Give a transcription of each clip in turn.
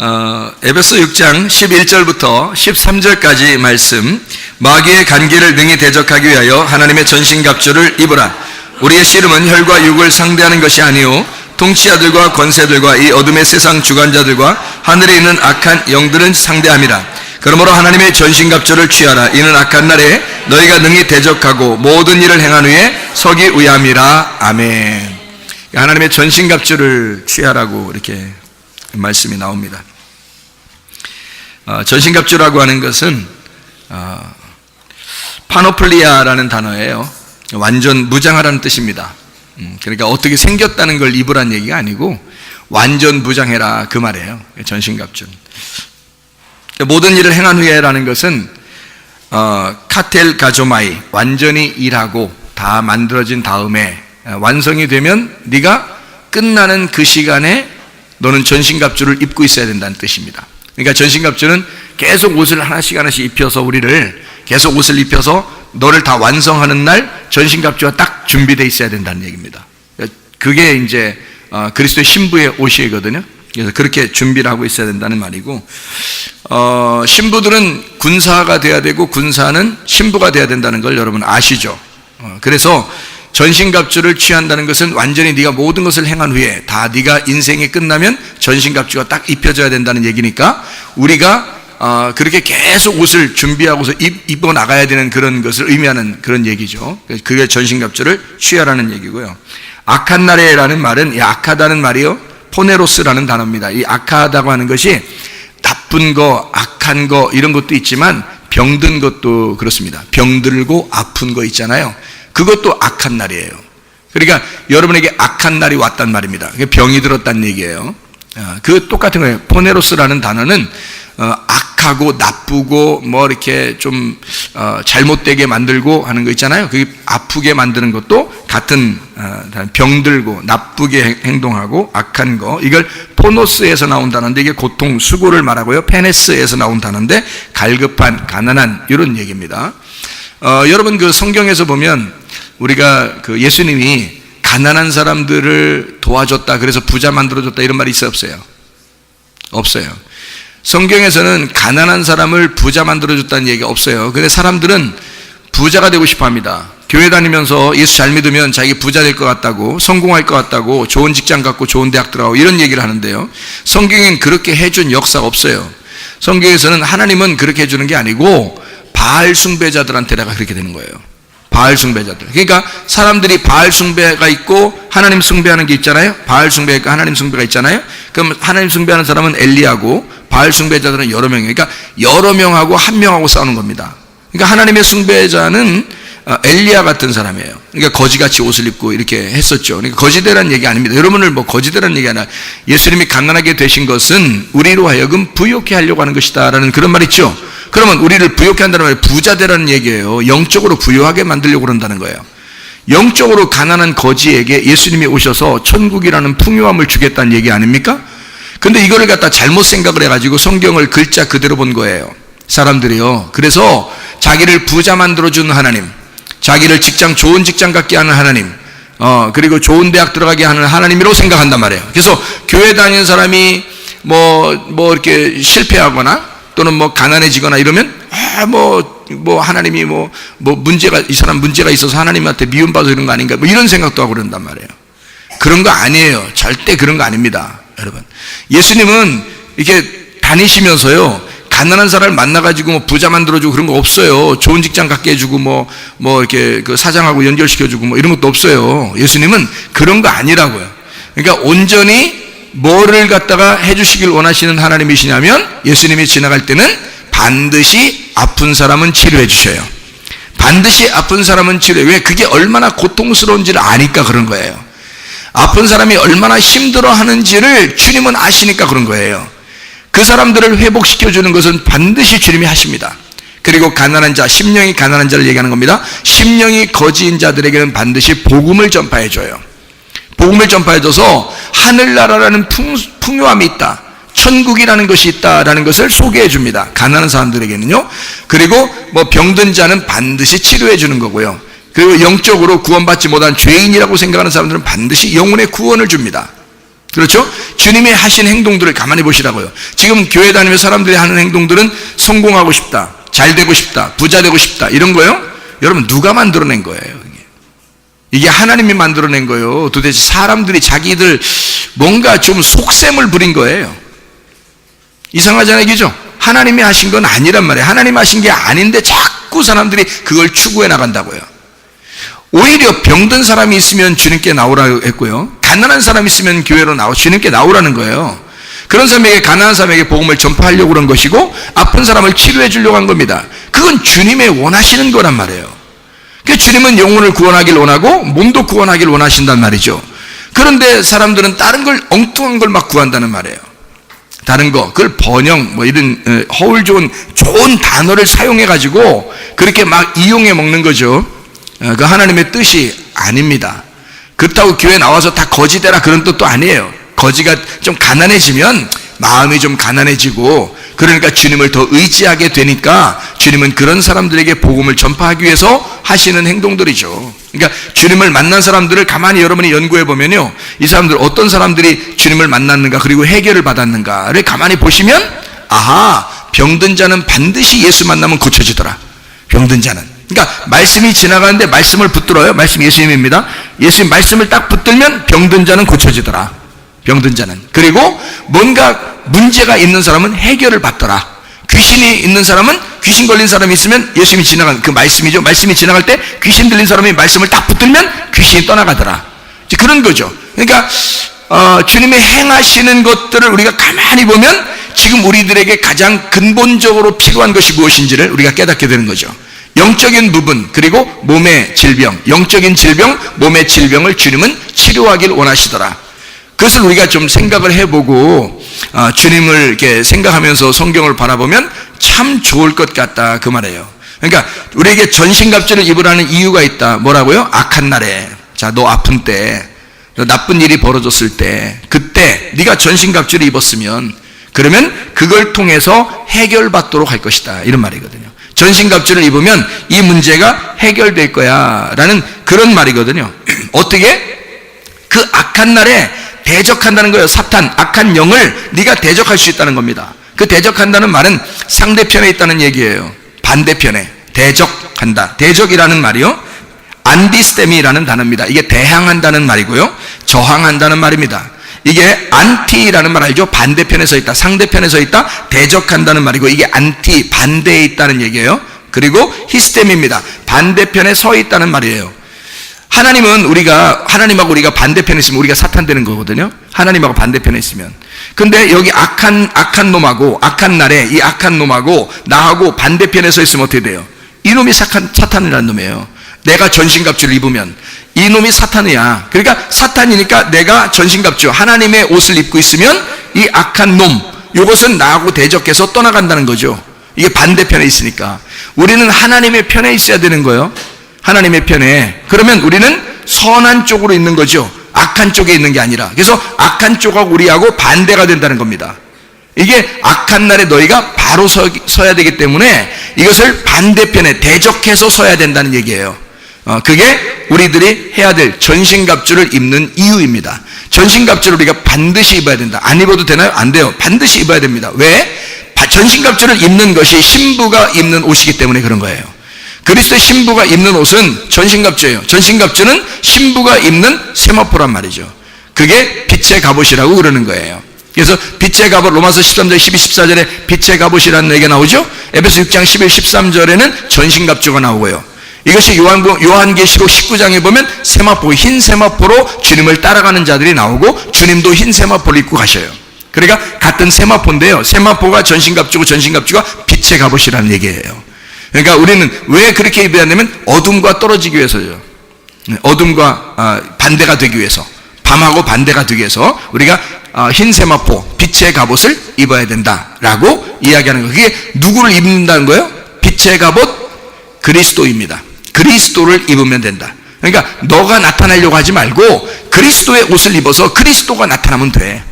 에베소 6장 11절부터 13절까지 말씀, 마귀의 간계를 능히 대적하기 위하여 하나님의 전신갑주를 입으라. 우리의 씨름은 혈과 육을 상대하는 것이 아니요 통치자들과 권세들과 이 어둠의 세상 주관자들과 하늘에 있는 악한 영들은 상대함이라. 그러므로 하나님의 전신갑주를 취하라. 이는 악한 날에 너희가 능히 대적하고 모든 일을 행한 후에 서기 위함이라. 아멘. 하나님의 전신갑주를 취하라고 이렇게 말씀이 나옵니다. 전신갑주라고 하는 것은 파노플리아라는 단어예요. 완전 무장하라는 뜻입니다. 그러니까 어떻게 생겼다는 걸 입으란 얘기가 아니고 완전 무장해라 그 말이에요. 전신갑주. 모든 일을 행한 후에라는 것은 카텔 가조마이, 완전히 일하고 다 만들어진 다음에 완성이 되면 네가 끝나는 그 시간에 너는 전신갑주를 입고 있어야 된다는 뜻입니다. 그러니까 전신갑주는 계속 옷을 하나씩 입혀서 우리를 계속 옷을 입혀서 너를 다 완성하는 날 전신갑주가 딱 준비되어 있어야 된다는 얘기입니다. 그게 이제 그리스도의 신부의 옷이거든요. 그래서 그렇게 준비를 하고 있어야 된다는 말이고, 신부들은 군사가 돼야 되고 군사는 신부가 돼야 된다는 걸 여러분 아시죠? 그래서 전신갑주를 취한다는 것은 완전히 네가 모든 것을 행한 후에 다 네가 인생이 끝나면 전신갑주가 딱 입혀져야 된다는 얘기니까 우리가 그렇게 계속 옷을 준비하고서 입어 나가야 되는 그런 것을 의미하는 그런 얘기죠. 그게 전신갑주를 취하라는 얘기고요. 악한 날에라는 말은, 이 악하다는 말이요 포네로스라는 단어입니다. 이 악하다고 하는 것이 나쁜 거, 악한 거 이런 것도 있지만 병든 것도 그렇습니다. 병들고 아픈 거 있잖아요. 그것도 악한 날이에요. 그러니까 여러분에게 악한 날이 왔단 말입니다. 병이 들었다는 얘기예요. 그 똑같은 거예요. 포네로스라는 단어는 악하고 나쁘고 뭐 이렇게 좀 잘못되게 만들고 하는 거 있잖아요. 그게 아프게 만드는 것도 같은 병들고 나쁘게 행동하고 악한 거, 이걸 포노스에서 나온 단어인데 이게 고통, 수고를 말하고요. 페네스에서 나온 단어인데 갈급한, 가난한 이런 얘기입니다. 여러분 그 성경에서 보면 우리가 그 예수님이 가난한 사람들을 도와줬다, 그래서 부자 만들어줬다 이런 말이 있어요, 없어요? 없어요. 성경에서는 가난한 사람을 부자 만들어줬다는 얘기가 없어요. 근데 사람들은 부자가 되고 싶어 합니다. 교회 다니면서 예수 잘 믿으면 자기 부자 될 것 같다고, 성공할 것 같다고, 좋은 직장 갖고 좋은 대학 들어가고 이런 얘기를 하는데요, 성경엔 그렇게 해준 역사가 없어요. 성경에서는 하나님은 그렇게 해주는 게 아니고 바알 숭배자들한테다가 그렇게 되는 거예요. 바알 숭배자들. 그러니까 사람들이 바알 숭배가 있고 하나님 숭배하는 게 있잖아요. 바알 숭배가 있고 하나님 숭배가 있잖아요. 그럼 하나님 숭배하는 사람은 엘리야고 바알 숭배자들은 여러 명이에요. 그러니까 여러 명하고 한 명하고 싸우는 겁니다. 그러니까 하나님의 숭배자는 엘리야 같은 사람이에요. 그러니까 거지같이 옷을 입고 이렇게 했었죠. 그러니까 거지되라는 얘기 아닙니다. 여러분을 뭐 거지되라는 얘기 아니라 예수님이 가난하게 되신 것은 우리로 하여금 부욕해 하려고 하는 것이다 라는 그런 말 있죠. 그러면 우리를 부욕해 한다는 말이 부자 되라는 얘기예요. 영적으로 부유하게 만들려고 그런다는 거예요. 영적으로 가난한 거지에게 예수님이 오셔서 천국이라는 풍요함을 주겠다는 얘기 아닙니까? 근데 이거를 갖다 잘못 생각을 해가지고 성경을 글자 그대로 본 거예요, 사람들이요. 그래서 자기를 부자 만들어주는 하나님, 자기를 좋은 직장 갖게 하는 하나님, 그리고 좋은 대학 들어가게 하는 하나님이라고 생각한단 말이에요. 그래서 교회 다니는 사람이 뭐 이렇게 실패하거나 또는 뭐 가난해지거나 이러면 뭐 하나님이 뭐 문제가, 이 사람 문제가 있어서 하나님한테 미움받아서 이런 거 아닌가, 뭐 이런 생각도 하고 그런단 말이에요. 그런 거 아니에요. 절대 그런 거 아닙니다, 여러분. 예수님은 이렇게 다니시면서요, 가난한 사람을 만나가지고 뭐 부자 만들어주고 그런 거 없어요. 좋은 직장 갖게 해주고 뭐 이렇게 그 사장하고 연결시켜주고 뭐 이런 것도 없어요. 예수님은 그런 거 아니라고요. 그러니까 온전히 뭐를 갖다가 해주시길 원하시는 하나님이시냐면, 예수님이 지나갈 때는 반드시 아픈 사람은 치료해 주셔요. 반드시 아픈 사람은 치료해. 왜? 그게 얼마나 고통스러운지를 아니까 그런 거예요. 아픈 사람이 얼마나 힘들어 하는지를 주님은 아시니까 그런 거예요. 그 사람들을 회복시켜주는 것은 반드시 주님이 하십니다. 그리고 가난한 자, 심령이 가난한 자를 얘기하는 겁니다. 심령이 거지인 자들에게는 반드시 복음을 전파해줘요. 복음을 전파해줘서 하늘나라라는 풍요함이 있다, 천국이라는 것이 있다라는 것을 소개해 줍니다, 가난한 사람들에게는요. 그리고 뭐 병든 자는 반드시 치료해 주는 거고요. 그리고 영적으로 구원받지 못한 죄인이라고 생각하는 사람들은 반드시 영혼의 구원을 줍니다. 그렇죠? 주님이 하신 행동들을 가만히 보시라고요. 지금 교회 다니면서 사람들이 하는 행동들은 성공하고 싶다, 잘 되고 싶다, 부자 되고 싶다, 이런 거요. 여러분, 누가 만들어낸 거예요? 이게 하나님이 만들어낸 거예요. 도대체 사람들이 자기들 뭔가 좀 속셈을 부린 거예요. 이상하잖아요, 그죠? 하나님이 하신 건 아니란 말이에요. 하나님 하신 게 아닌데 자꾸 사람들이 그걸 추구해 나간다고요. 오히려 병든 사람이 있으면 주님께 나오라고 했고요, 가난한 사람이 있으면 교회로 주님께 나오라는 거예요. 그런 사람에게, 가난한 사람에게 복음을 전파하려고 그런 것이고, 아픈 사람을 치료해 주려고 한 겁니다. 그건 주님의 원하시는 거란 말이에요. 그러니까 주님은 영혼을 구원하길 원하고 몸도 구원하길 원하신단 말이죠. 그런데 사람들은 다른 걸, 엉뚱한 걸 막 구한다는 말이에요. 다른 거, 그걸 번영, 이런 허울 좋은 단어를 사용해 가지고 그렇게 막 이용해 먹는 거죠. 그 하나님의 뜻이 아닙니다. 그렇다고 교회 나와서 다 거지 되라, 그런 뜻도 아니에요. 거지가 좀 가난해지면 마음이 좀 가난해지고, 그러니까 주님을 더 의지하게 되니까 주님은 그런 사람들에게 복음을 전파하기 위해서 하시는 행동들이죠. 그러니까 주님을 만난 사람들을 가만히 여러분이 연구해 보면요, 이 사람들 어떤 사람들이 주님을 만났는가, 그리고 해결을 받았는가를 가만히 보시면, 아하, 병든 자는 반드시 예수 만나면 고쳐지더라. 병든 자는. 그러니까 말씀이 지나가는데 말씀을 붙들어요. 말씀 예수님입니다. 예수님 말씀을 딱 붙들면 병든 자는 고쳐지더라. 병든 자는. 그리고 뭔가 문제가 있는 사람은 해결을 받더라. 귀신이 있는 사람은, 귀신 걸린 사람이 있으면 예수님이 지나간 그 말씀이죠. 말씀이 지나갈 때 귀신 들린 사람이 말씀을 딱 붙들면 귀신이 떠나가더라. 이제 그런 거죠. 그러니까 주님이 행하시는 것들을 우리가 가만히 보면 지금 우리들에게 가장 근본적으로 필요한 것이 무엇인지를 우리가 깨닫게 되는 거죠. 영적인 부분, 그리고 몸의 질병, 영적인 질병, 몸의 질병을 주님은 치료하길 원하시더라. 그것을 우리가 좀 생각을 해보고 주님을 이렇게 생각하면서 성경을 바라보면 참 좋을 것 같다, 그 말이에요. 그러니까 우리에게 전신갑주를 입으라는 이유가 있다. 뭐라고요? 악한 날에, 자, 너 아픈 때, 너 나쁜 일이 벌어졌을 때, 그때 네가 전신갑주를 입었으면, 그러면 그걸 통해서 해결받도록 할 것이다, 이런 말이거든요. 전신갑주를 입으면 이 문제가 해결될 거야 라는 그런 말이거든요. 어떻게? 그 악한 날에 대적한다는 거예요. 사탄, 악한 영을 네가 대적할 수 있다는 겁니다. 그 대적한다는 말은 상대편에 있다는 얘기예요. 반대편에 대적한다. 대적이라는 말이요, 안디스테미라는 단어입니다. 이게 대항한다는 말이고요, 저항한다는 말입니다. 이게 안티라는 말 알죠? 반대편에 서 있다, 상대편에 서 있다, 대적한다는 말이고, 이게 안티, 반대에 있다는 얘기예요. 그리고 히스템입니다. 반대편에 서 있다는 말이에요. 하나님은 하나님하고 우리가 반대편에 있으면 우리가 사탄 되는 거거든요. 하나님하고 반대편에 있으면. 근데 여기 악한 놈하고, 악한 날에 이 악한 놈하고 나하고 반대편에 서 있으면 어떻게 돼요? 이놈이 사탄이라는 놈이에요. 내가 전신갑주를 입으면 이놈이 사탄이야. 그러니까 사탄이니까 내가 전신갑주, 하나님의 옷을 입고 있으면 이 악한 놈, 이것은 나하고 대적해서 떠나간다는 거죠. 이게 반대편에 있으니까. 우리는 하나님의 편에 있어야 되는 거예요. 하나님의 편에. 그러면 우리는 선한 쪽으로 있는 거죠. 악한 쪽에 있는 게 아니라. 그래서 악한 쪽하고 우리하고 반대가 된다는 겁니다. 이게 악한 날에 너희가 바로 서야 되기 때문에 이것을 반대편에 대적해서 서야 된다는 얘기예요. 그게 우리들이 해야 될 전신갑주를 입는 이유입니다. 전신갑주를 우리가 반드시 입어야 된다. 안 입어도 되나요? 안 돼요. 반드시 입어야 됩니다. 왜? 전신갑주를 입는 것이 신부가 입는 옷이기 때문에 그런 거예요. 그리스도의 신부가 입는 옷은 전신갑주예요. 전신갑주는 신부가 입는 세마포란 말이죠. 그게 빛의 갑옷이라고 그러는 거예요. 그래서 빛의 갑옷, 로마서 13절 12, 14절에 빛의 갑옷이라는 얘기가 나오죠. 에베소 6장 11, 13절에는 전신갑주가 나오고요. 이것이 요한계시록 19장에 보면 세마포, 흰 세마포로 주님을 따라가는 자들이 나오고, 주님도 흰 세마포를 입고 가셔요. 그러니까 같은 세마포인데요, 세마포가 전신갑주고 전신갑주가 빛의 갑옷이라는 얘기예요. 그러니까 우리는 왜 그렇게 입어야 하냐면 어둠과 떨어지기 위해서죠. 어둠과 반대가 되기 위해서, 밤하고 반대가 되기 위해서 우리가 흰 세마포, 빛의 갑옷을 입어야 된다라고 이야기하는 거예요. 그게 누구를 입는다는 거예요? 빛의 갑옷, 그리스도입니다. 그리스도를 입으면 된다. 그러니까 너가 나타나려고 하지 말고 그리스도의 옷을 입어서 그리스도가 나타나면 돼.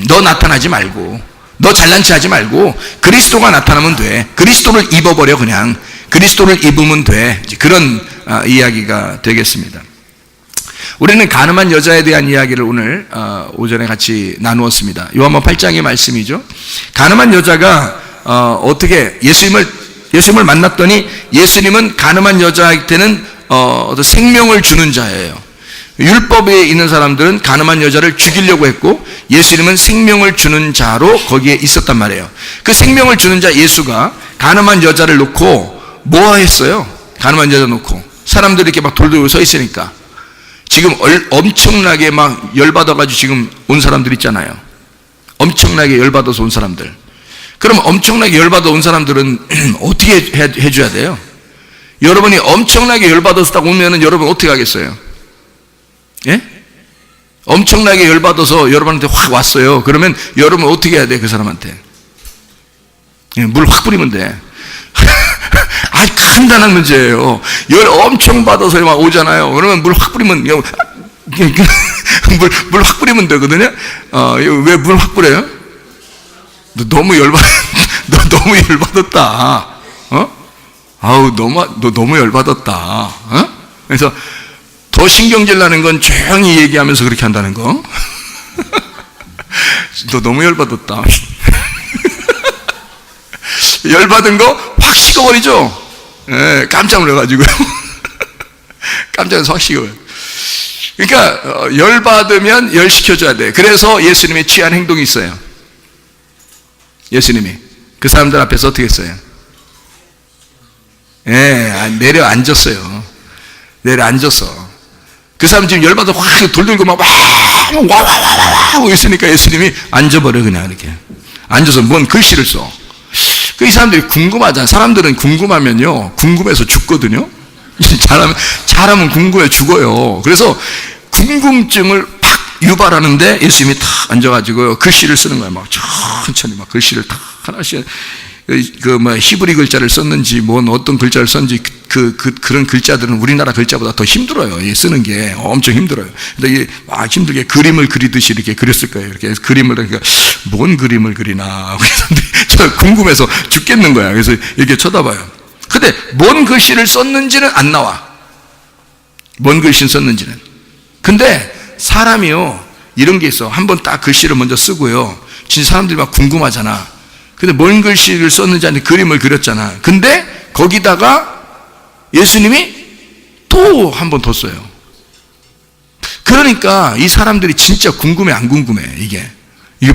너 나타나지 말고, 너 잘난 체 하지 말고 그리스도가 나타나면 돼. 그리스도를 입어버려. 그냥 그리스도를 입으면 돼. 그런 이야기가 되겠습니다. 우리는 가늠한 여자에 대한 이야기를 오늘 오전에 같이 나누었습니다. 요한복음 8장의 말씀이죠. 가늠한 여자가 어떻게 예수님을 만났더니 예수님은 가늠한 여자한테는 어떤 생명을 주는 자예요. 율법에 있는 사람들은 가늠한 여자를 죽이려고 했고 예수님은 생명을 주는 자로 거기에 있었단 말이에요. 그 생명을 주는 자 예수가 가늠한 여자를 놓고 뭐 했어요? 가늠한 여자 놓고 사람들이 이렇게 막 돌돌고 서 있으니까 지금 엄청나게 막 열받아가지고 지금 온 사람들 있잖아요. 엄청나게 열받아서 온 사람들. 그럼 엄청나게 열받아 온 사람들은 어떻게 해줘야 돼요? 여러분이 엄청나게 열받아서 딱 오면은 여러분 어떻게 하겠어요? 예? 엄청나게 열받아서 여러분한테 확 왔어요. 그러면 여러분 어떻게 해야 돼? 그 사람한테 물 확 뿌리면 돼. 아주 간단한 문제예요. 열 엄청 받아서 막 오잖아요. 그러면 물 확 뿌리면 물 확 뿌리면 되거든요. 왜 물 확 뿌려요? 너 너무 너무 열받았다. 너 너무 열받았다. 그래서 더 신경질 나는 건 조용히 얘기하면서 그렇게 한다는 거. 너 너무 열받았다. 열받은 거 확 식어버리죠. 예, 깜짝 놀라가지고요. 깜짝 놀라서 확 식어요. 그러니까 열받으면 열시켜줘야 돼. 그래서 예수님이 취한 행동이 있어요. 예수님이 그 사람들 앞에서 어떻게 했어요? 예, 내려앉았어요. 내려앉았어. 그 사람 지금 열받아 확 돌들고 막 하고 있으니까 예수님이 앉아버려. 그냥 이렇게 앉아서 뭔 글씨를 써. 이 사람들이 궁금하잖아. 사람들은 궁금하면요 궁금해서 죽거든요. 잘하면 궁금해 죽어요. 그래서 궁금증을 팍 유발하는데 예수님이 탁 앉아가지고 글씨를 쓰는 거야. 막 천천히 막 글씨를 탁 하나씩 히브리 글자를 썼는지 어떤 글자를 썼는지 그런 글자들은 우리나라 글자보다 더 힘들어요. 쓰는 게 엄청 힘들어요. 근데 이게 막 힘들게 그림을 그리듯이 이렇게 그렸을 거예요. 이렇게 그림을 그러니까 뭔 그림을 그리나. 저 궁금해서 죽겠는 거야. 그래서 이렇게 쳐다봐요. 근데 뭔 글씨를 썼는지는 안 나와. 뭔 글씨를 썼는지는. 근데 사람이요 이런 게 있어. 한번 딱 글씨를 먼저 쓰고요. 진짜 사람들이 막 궁금하잖아. 근데 뭔 글씨를 썼는지 아니 그림을 그렸잖아. 근데 거기다가 예수님이 또 한 번 더 써요. 그러니까 이 사람들이 진짜 궁금해 안 궁금해? 이게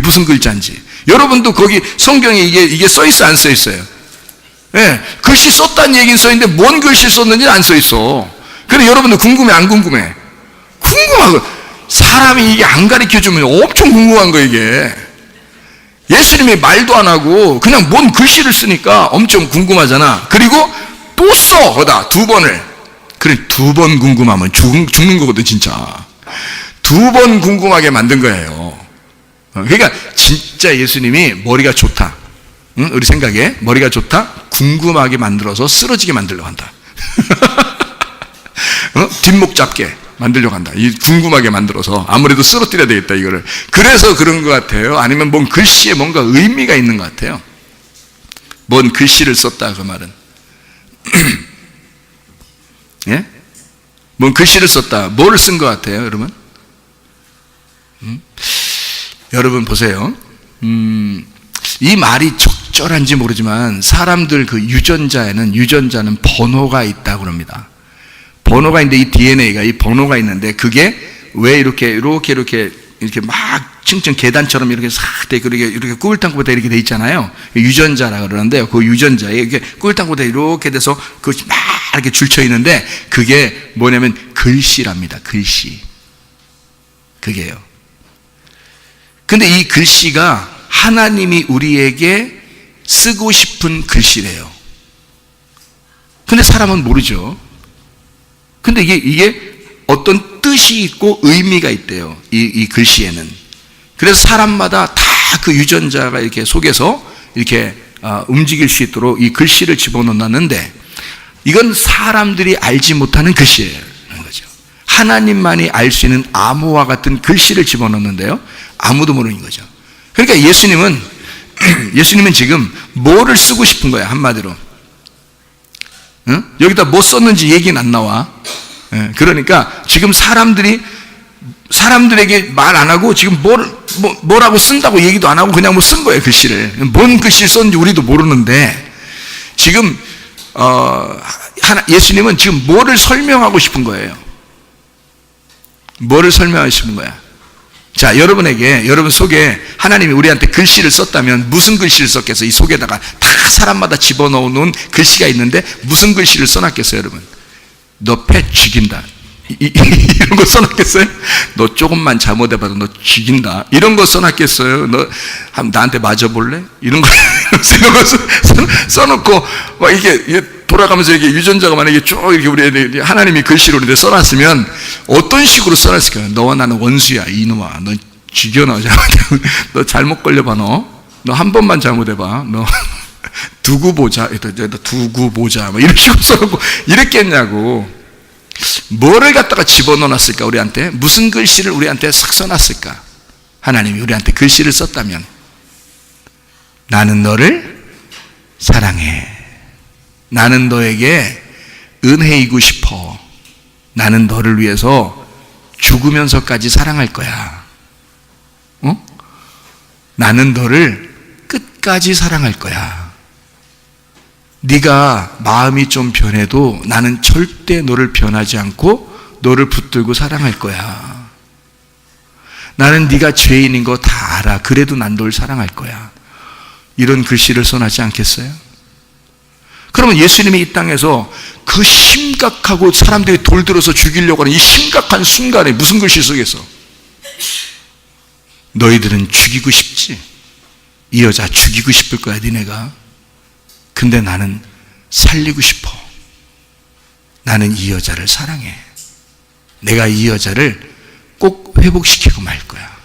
무슨 글자인지. 여러분도 거기 성경에 이게 써 있어 안 써 있어요? 예, 글씨 썼다는 얘기는 써 있는데 뭔 글씨 썼는지는 안 써 있어. 그래 여러분들 궁금해 안 궁금해? 궁금하고 사람이 이게 안 가르쳐 주면 엄청 궁금한 거 이게. 예수님이 말도 안 하고 그냥 뭔 글씨를 쓰니까 엄청 궁금하잖아. 그리고 또 써 거다 두 번을. 그래 두 번 궁금하면 죽는 거거든 진짜. 두 번 궁금하게 만든 거예요. 그러니까 진짜 예수님이 머리가 좋다. 응? 우리 생각에 머리가 좋다. 궁금하게 만들어서 쓰러지게 만들려고 한다. 뒷목 잡게 만들려고 한다. 이 궁금하게 만들어서 아무래도 쓰러뜨려야 되겠다 이거를. 그래서 그런 것 같아요. 아니면 뭔 글씨에 뭔가 의미가 있는 것 같아요. 뭔 글씨를 썼다 그 말은. 예? 뭔 글씨를 썼다. 뭐를 쓴 것 같아요, 여러분? 여러분 보세요. 이 말이 적절한지 모르지만 사람들 그 유전자는 번호가 있다고 합니다. 번호가 있는데 이 DNA가 이 번호가 있는데 그게 왜 이렇게 막 층층 계단처럼 이렇게 싹 돼 이렇게 꾸불탕꾸불탕 이렇게 돼 있잖아요. 유전자라 그러는데요. 그 유전자에 이렇게 꾸불탕꾸불탕 이렇게 돼서 그것이 막 이렇게 줄쳐 있는데 그게 뭐냐면 글씨랍니다. 글씨. 그게요. 근데 이 글씨가 하나님이 우리에게 쓰고 싶은 글씨래요. 근데 사람은 모르죠. 근데 이게 어떤 뜻이 있고 의미가 있대요. 이 글씨에는. 그래서 사람마다 다 그 유전자가 이렇게 속에서 이렇게 움직일 수 있도록 이 글씨를 집어넣었는데 이건 사람들이 알지 못하는 글씨예요. 거죠. 하나님만이 알 수 있는 암호와 같은 글씨를 집어넣는데요. 아무도 모르는 거죠. 그러니까 예수님은 지금 뭐를 쓰고 싶은 거야, 한마디로. 응? 여기다 뭐 썼는지 얘기는 안 나와. 예, 그러니까 지금 사람들에게 말 안 하고 지금 뭐라고 쓴다고 얘기도 안 하고 그냥 뭐 쓴 거예요, 글씨를. 뭔 글씨를 썼는지 우리도 모르는데 지금 예수님은 지금 뭐를 설명하고 싶은 거예요? 뭐를 설명하고 싶은 거야? 자, 여러분 속에 하나님이 우리한테 글씨를 썼다면 무슨 글씨를 썼겠어요? 이 속에다가 다 사람마다 집어넣어놓은 글씨가 있는데 무슨 글씨를 써놨겠어요, 여러분? 너 패 죽인다. 이런 거 써놨겠어요? 너 조금만 잘못해봐도 너 죽인다. 이런 거 써놨겠어요? 너 나한테 맞아볼래? 이런 거 써놓고 막 이게 돌아가면서 이게 유전자가 만약에 쭉 이렇게 우리 하나님이 글씨로 이렇게 써놨으면 어떤 식으로 써놨을까요? 너와 나는 원수야, 이놈아. 너 죽여놔. 너 잘못 걸려봐, 너 한 번만 잘못해봐. 너 두고 보자. 두고 보자. 뭐 이런 식으로 써놓고 이랬겠냐고. 뭐를 갖다가 집어넣어놨을까, 우리한테? 무슨 글씨를 우리한테 싹 써놨을까? 하나님이 우리한테 글씨를 썼다면, 나는 너를 사랑해. 나는 너에게 은혜이고 싶어. 나는 너를 위해서 죽으면서까지 사랑할 거야. 나는 너를 끝까지 사랑할 거야. 네가 마음이 좀 변해도 나는 절대 너를 변하지 않고 너를 붙들고 사랑할 거야. 나는 네가 죄인인 거 다 알아. 그래도 난 널 사랑할 거야. 이런 글씨를 써놨지 않겠어요? 그러면 예수님이 이 땅에서 그 심각하고 사람들이 돌 들어서 죽이려고 하는 이 심각한 순간에 무슨 글씨 쓰겠어? 너희들은 죽이고 싶지? 이 여자 죽이고 싶을 거야, 니네가. 근데 나는 살리고 싶어. 나는 이 여자를 사랑해. 내가 이 여자를 꼭 회복시키고 말 거야.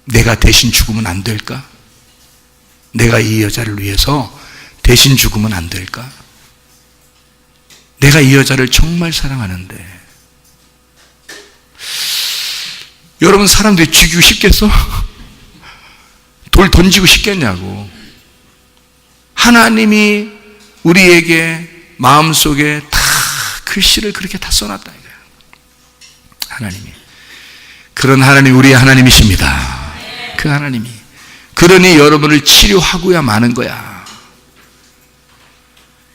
내가 대신 죽으면 안 될까? 내가 이 여자를 위해서 대신 죽으면 안 될까? 내가 이 여자를 정말 사랑하는데. 여러분, 사람들이 죽이고 싶겠어? 돌 던지고 싶겠냐고. 하나님이 우리에게 마음속에 다 글씨를 그렇게 다 써놨다 이거야. 하나님이. 그런 하나님, 우리의 하나님이십니다. 그 하나님이. 그러니 여러분을 치료하고야 마는 거야.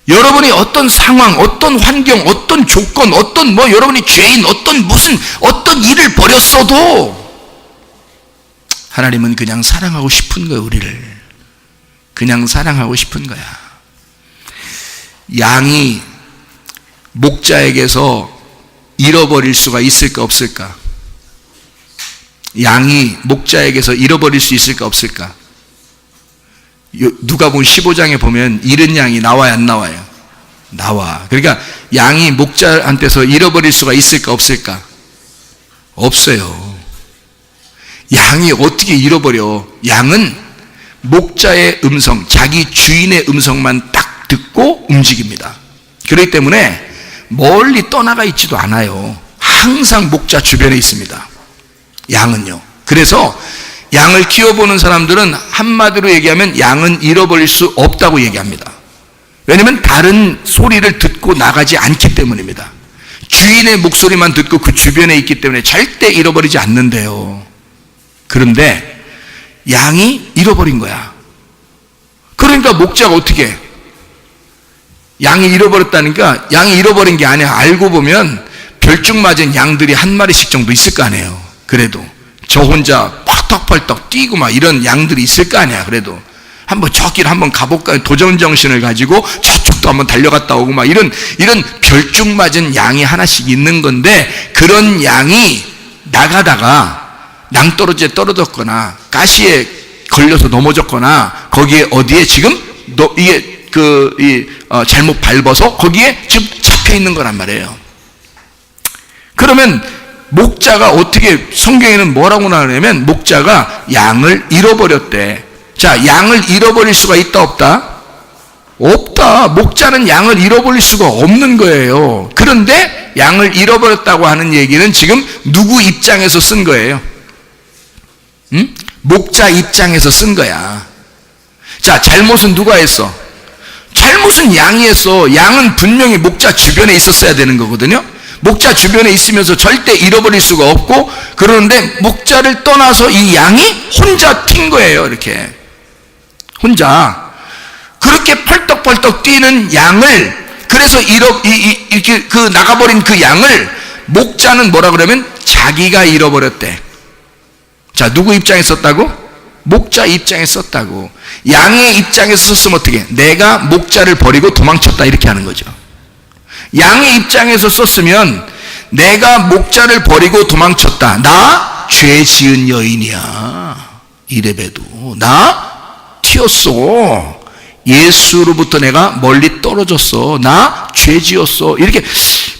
여러분이 어떤 상황, 어떤 환경, 어떤 조건, 여러분이 죄인, 어떤 일을 벌였어도 하나님은 그냥 사랑하고 싶은 거예요, 우리를. 그냥 사랑하고 싶은 거야. 양이 목자에게서 잃어버릴 수가 있을까, 없을까? 양이 목자에게서 잃어버릴 수 있을까, 없을까? 누가복음 15장에 보면 잃은 양이 나와요, 안 나와요? 나와. 그러니까 양이 목자한테서 잃어버릴 수가 있을까, 없을까? 없어요. 양이 어떻게 잃어버려? 양은 목자의 음성, 자기 주인의 음성만 딱 듣고 움직입니다. 그렇기 때문에 멀리 떠나가 있지도 않아요. 항상 목자 주변에 있습니다, 양은요. 그래서 양을 키워보는 사람들은 한마디로 얘기하면 양은 잃어버릴 수 없다고 얘기합니다. 왜냐하면 다른 소리를 듣고 나가지 않기 때문입니다. 주인의 목소리만 듣고 그 주변에 있기 때문에 절대 잃어버리지 않는데요. 그런데 양이 잃어버린 거야. 그러니까 목자가 어떻게 해? 양이 잃어버렸다니까. 양이 잃어버린 게 아니야. 알고 보면 별중 맞은 양들이 한 마리씩 정도 있을 거 아니에요. 그래도 저 혼자 펄떡펄떡 뛰고 막 이런 양들이 있을 거 아니야. 그래도 한번 저길 한번 가볼까, 도전 정신을 가지고 저쪽도 한번 달려갔다 오고 막 이런 별중 맞은 양이 하나씩 있는 건데, 그런 양이 나가다가 낭떠러지에 떨어졌거나 가시에 걸려서 넘어졌거나 거기에 어디에 지금 잘못 밟아서 거기에 지금 잡혀 있는 거란 말이에요. 그러면 목자가 어떻게, 성경에는 뭐라고 나오냐면 목자가 양을 잃어버렸대. 자, 양을 잃어버릴 수가 있다, 없다? 없다. 목자는 양을 잃어버릴 수가 없는 거예요. 그런데 양을 잃어버렸다고 하는 얘기는 지금 누구 입장에서 쓴 거예요? 목자 입장에서 쓴 거야. 자, 잘못은 누가 했어? 잘못은 양이 했어. 양은 분명히 목자 주변에 있었어야 되는 거거든요. 목자 주변에 있으면서 절대 잃어버릴 수가 없고, 그러는데 목자를 떠나서 이 양이 혼자 튄 거예요. 이렇게 혼자 그렇게 펄떡펄떡 뛰는 양을, 그래서 그 나가버린 그 양을 목자는 뭐라 그러면 자기가 잃어버렸대. 자, 누구 입장에 썼다고? 목자 입장에 썼다고. 양의 입장에서 썼으면 어떻게? 내가 목자를 버리고 도망쳤다, 이렇게 하는 거죠. 양의 입장에서 썼으면 내가 목자를 버리고 도망쳤다. 나 죄 지은 여인이야. 이래봬도 나 튀었어. 예수로부터 내가 멀리 떨어졌어. 나 죄 지었어. 이렇게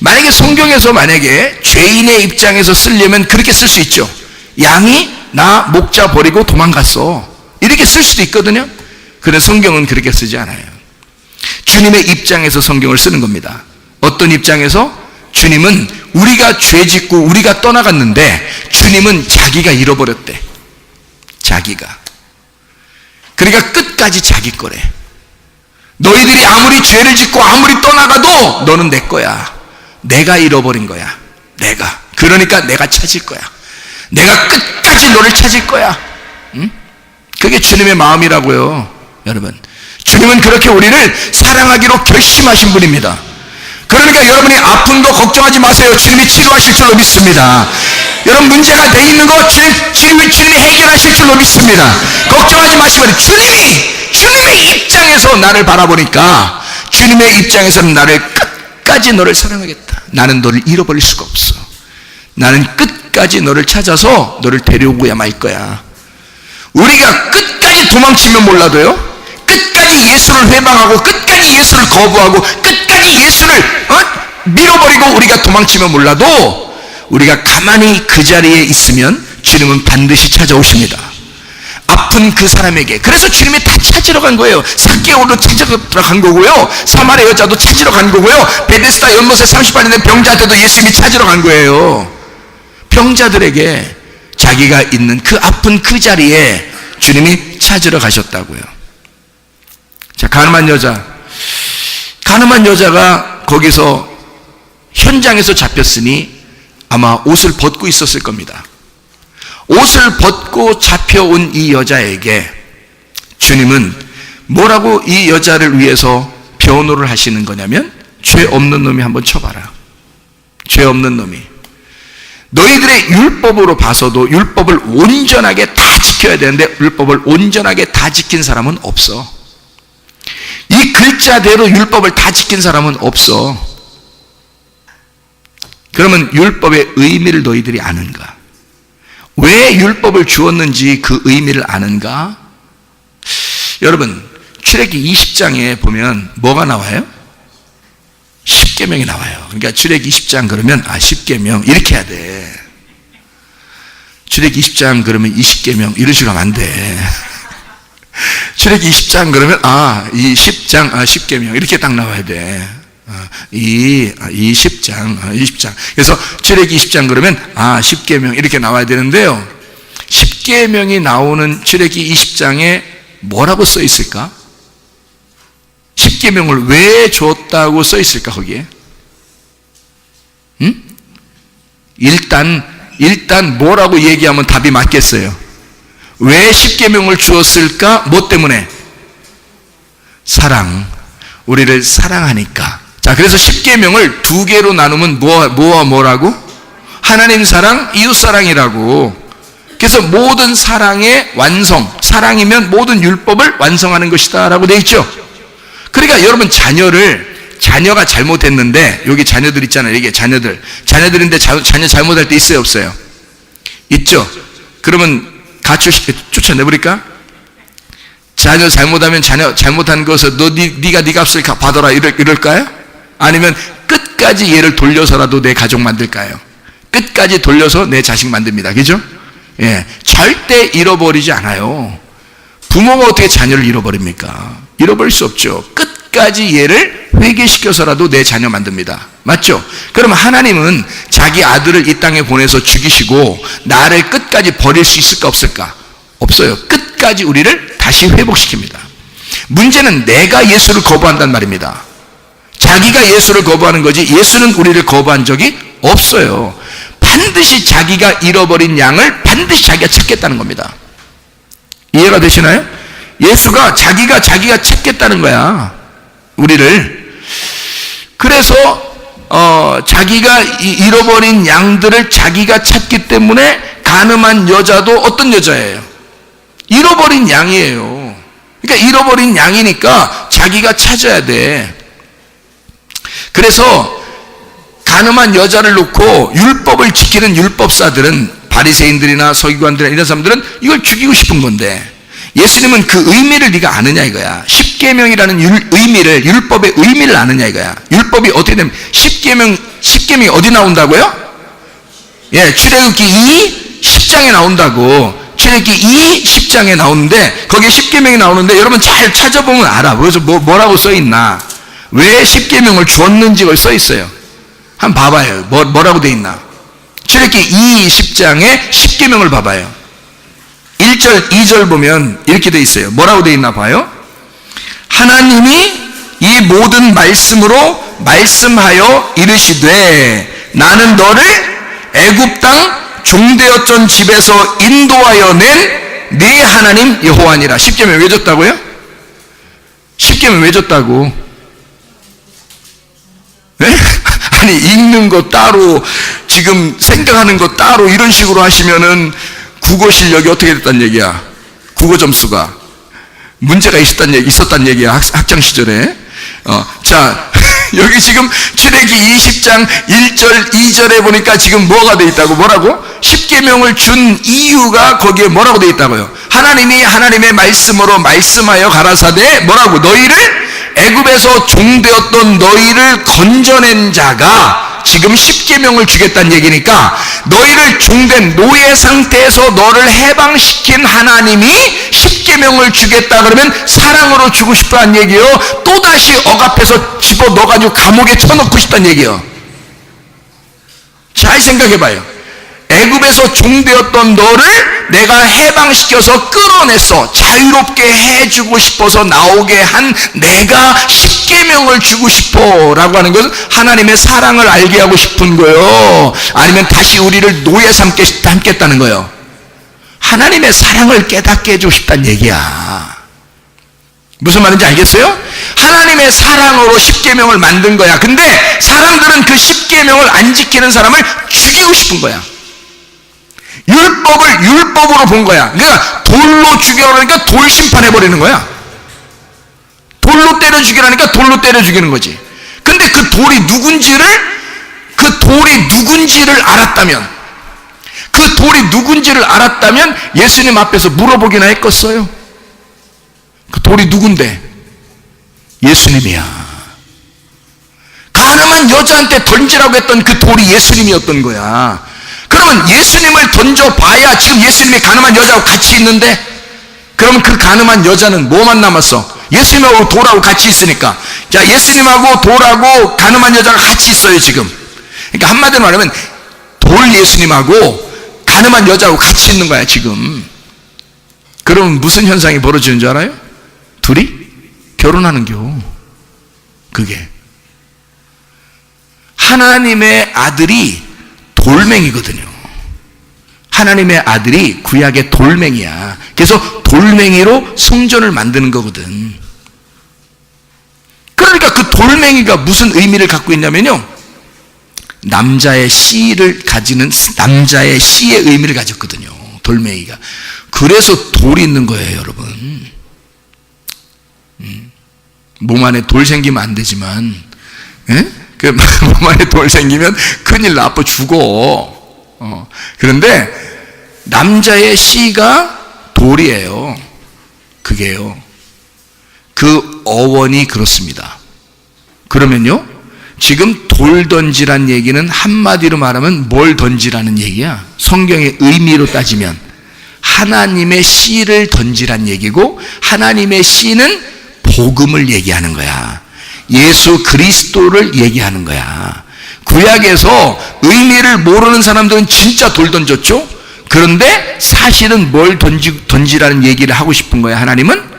만약에 성경에서 만약에 죄인의 입장에서 쓰려면 그렇게 쓸 수 있죠. 양이 나 목자 버리고 도망갔어, 이렇게 쓸 수도 있거든요. 그런데 성경은 그렇게 쓰지 않아요. 주님의 입장에서 성경을 쓰는 겁니다. 어떤 입장에서? 주님은 우리가 죄 짓고 우리가 떠나갔는데 주님은 자기가 잃어버렸대. 자기가. 그러니까 끝까지 자기 거래. 너희들이 아무리 죄를 짓고 아무리 떠나가도 너는 내 거야. 내가 잃어버린 거야. 내가. 그러니까 내가 찾을 거야. 내가 끝까지 너를 찾을 거야. 응? 그게 주님의 마음이라고요. 여러분, 주님은 그렇게 우리를 사랑하기로 결심하신 분입니다. 그러니까 여러분이 아픈 거 걱정하지 마세요. 주님이 치료하실 줄로 믿습니다. 여러분, 문제가 돼 있는 거 주님이 해결하실 줄로 믿습니다. 걱정하지 마시고, 주님의 입장에서 나를 바라보니까, 주님의 입장에서는 나를 끝까지 너를 사랑하겠다. 나는 너를 잃어버릴 수가 없어. 나는 끝까지 너를 찾아서 너를 데려오고야 말 거야. 우리가 끝까지 도망치면 몰라도요, 끝까지 예수를 회방하고 끝까지 예수를 거부하고 끝까지 예수를 밀어버리고 우리가 도망치면 몰라도, 우리가 가만히 그 자리에 있으면 주님은 반드시 찾아오십니다. 아픈 그 사람에게. 그래서 주님이 다 찾으러 간 거예요. 삭개오도 찾으러 간 거고요, 사마리아 여자도 찾으러 간 거고요, 베데스다 연못에 38년 된 병자한테도 예수님이 찾으러 간 거예요. 병자들에게 자기가 있는 그 아픈 그 자리에 주님이 찾으러 가셨다고요. 자, 가늠한 여자가 거기서 현장에서 잡혔으니 아마 옷을 벗고 있었을 겁니다. 옷을 벗고 잡혀온 이 여자에게 주님은 뭐라고 이 여자를 위해서 변호를 하시는 거냐면, 죄 없는 놈이 한번 쳐봐라. 죄 없는 놈이. 너희들의 율법으로 봐서도 율법을 온전하게 다 지켜야 되는데 율법을 온전하게 다 지킨 사람은 없어. 이 글자대로 율법을 다 지킨 사람은 없어. 그러면 율법의 의미를 너희들이 아는가? 왜 율법을 주었는지 그 의미를 아는가? 여러분, 출애기 20장에 보면 뭐가 나와요? 10계명이 나와요. 그러니까 출애기 20장 그러면 10계명 이렇게 해야 돼. 출애기 20장 그러면 20계명 이런 식으로 하면 안 돼. 출애기 20장 그러면 이 10장 10계명 이렇게 딱 나와야 돼. 이 10장. 그래서 출애기 20장 그러면 10계명 이렇게 나와야 되는데요. 10계명이 나오는 출애기 20장에 뭐라고 써 있을까? 10계명을 왜 줬다고 써 있을까, 거기에? 응? 일단 뭐라고 얘기하면 답이 맞겠어요. 왜 10계명을 주었을까? 뭐 때문에? 사랑. 우리를 사랑하니까. 자, 그래서 10계명을 두 개로 나누면 뭐와 뭐라고? 하나님 사랑, 이웃 사랑이라고. 그래서 모든 사랑의 완성, 사랑이면 모든 율법을 완성하는 것이다 라고 되어 있죠. 그러니까 여러분, 자녀가 잘못했는데, 여기 자녀들 있잖아요. 이게 자녀들인데 자녀 잘못할 때 있어요, 없어요? 있죠. 그러면 쫓아내버릴까? 자녀 잘못하면 자녀 잘못한 것을 네가 네 값을 받아라 이럴까요? 아니면 끝까지 얘를 돌려서라도 내 가족 만들까요? 끝까지 돌려서 내 자식 만듭니다. 그죠? 예, 절대 잃어버리지 않아요. 부모가 어떻게 자녀를 잃어버립니까? 잃어버릴 수 없죠. 끝까지 얘를 회개시켜서라도 내 자녀 만듭니다. 맞죠? 그럼 하나님은 자기 아들을 이 땅에 보내서 죽이시고 나를 끝까지 버릴 수 있을까 없을까? 없어요. 끝까지 우리를 다시 회복시킵니다. 문제는 내가 예수를 거부한단 말입니다. 자기가 예수를 거부하는 거지 예수는 우리를 거부한 적이 없어요. 반드시 자기가 잃어버린 양을 반드시 자기가 찾겠다는 겁니다. 이해가 되시나요? 예수가 자기가 찾겠다는 거야, 우리를. 그래서 자기가 잃어버린 양들을 자기가 찾기 때문에 간음한 여자도 어떤 여자예요? 잃어버린 양이에요. 그러니까 잃어버린 양이니까 자기가 찾아야 돼. 그래서 간음한 여자를 놓고 율법을 지키는 율법사들은, 바리새인들이나 서기관들이나 이런 사람들은 이걸 죽이고 싶은 건데, 예수님은 그 의미를 네가 아느냐 이거야. 십계명이라는 의미를, 율법의 의미를 아느냐 이거야. 율법이 어떻게 되면 십계명이 어디 나온다고요? 예, 출애굽기 2, 10장에 나온다고. 출애굽기 2, 10장에 나오는데 거기에 십계명이 나오는데 여러분 잘 찾아보면 알아. 그래서 뭐라고 써 있나? 왜 십계명을 주었는지 거기 써 있어요. 한번 봐봐요. 뭐라고 돼 있나? 출애굽기 2, 10장에 십계명을 봐봐요. 1절, 2절 보면 이렇게 돼 있어요. 뭐라고 돼 있나 봐요. 하나님이 이 모든 말씀으로 말씀하여 이르시되 나는 너를 애굽 땅 종되었던 집에서 인도하여 낸 네 하나님 여호와니라. 십계명 왜 줬다고요? 십계명 왜 줬다고? 네? 아니, 읽는 거 따로, 지금 생각하는 거 따로 이런 식으로 하시면은 국어 실력이 어떻게 됐단 얘기야? 국어 점수가 문제가 있었단 얘기야, 학창 시절에. 자, 여기 지금 출애굽기 20장 1절 2절에 보니까 지금 뭐가 돼 있다고? 뭐라고? 십계명을 준 이유가 거기에 뭐라고 돼 있다고요? 하나님이 하나님의 말씀으로 말씀하여 가라사대 뭐라고? 너희를 애굽에서 종되었던 너희를 건져낸 자가 지금 십계명을 주겠다는 얘기니까, 너희를 종된 노예 상태에서 너를 해방시킨 하나님이 십계명을 주겠다 그러면 사랑으로 주고 싶다는 얘기예요? 또다시 억압해서 집어 넣어가지고 감옥에 쳐넣고 싶다는 얘기예요? 잘 생각해봐요. 애굽에서 종되었던 너를 내가 해방시켜서 끌어내서 자유롭게 해주고 싶어서 나오게 한 내가 십계명을 주고 싶어 라고 하는 것은 하나님의 사랑을 알게 하고 싶은 거예요? 아니면 다시 우리를 노예 삼겠다는 거예요? 하나님의 사랑을 깨닫게 해주고 싶다는 얘기야. 무슨 말인지 알겠어요? 하나님의 사랑으로 십계명을 만든 거야. 근데 사람들은 그 십계명을 안 지키는 사람을 죽이고 싶은 거야. 율법을 율법으로 본 거야. 그러니까 돌로 죽여라니까 돌 심판해버리는 거야. 돌로 때려 죽이라니까 돌로 때려 죽이는 거지. 근데 그 돌이 누군지를 알았다면 예수님 앞에서 물어보기나 했겠어요? 그 돌이 누군데? 예수님이야. 가늠한 여자한테 던지라고 했던 그 돌이 예수님이었던 거야. 그러면 예수님을 던져봐야 지금 예수님이 가늠한 여자하고 같이 있는데, 그러면 그 가늠한 여자는 뭐만 남았어? 예수님하고 돌하고 같이 있으니까. 자, 예수님하고 돌하고 가늠한 여자가 같이 있어요 지금. 그러니까 한마디로 말하면 돌 예수님하고 가늠한 여자하고 같이 있는 거야 지금. 그러면 무슨 현상이 벌어지는 줄 알아요? 둘이 결혼하는 겨. 그게 하나님의 아들이 돌멩이거든요. 하나님의 아들이 구약의 돌멩이야. 그래서 돌멩이로 성전을 만드는 거거든. 그러니까 그 돌멩이가 무슨 의미를 갖고 있냐면요, 남자의 씨를 가지는, 남자의 씨의 의미를 가졌거든요, 돌멩이가. 그래서 돌이 있는 거예요 여러분. 몸 안에 돌 생기면 안 되지만, 그 몸 안에 돌 생기면 큰일 나빠 죽어. 그런데 남자의 씨가 돌이에요. 그게요. 그 어원이 그렇습니다. 그러면요, 지금 돌 던지란 얘기는 한마디로 말하면 뭘 던지라는 얘기야? 성경의 의미로 따지면 하나님의 씨를 던지란 얘기고, 하나님의 씨는 복음을 얘기하는 거야. 예수 그리스도를 얘기하는 거야. 구약에서 의미를 모르는 사람들은 진짜 돌 던졌죠? 그런데 사실은 뭘 던지라는 얘기를 하고 싶은 거야, 하나님은?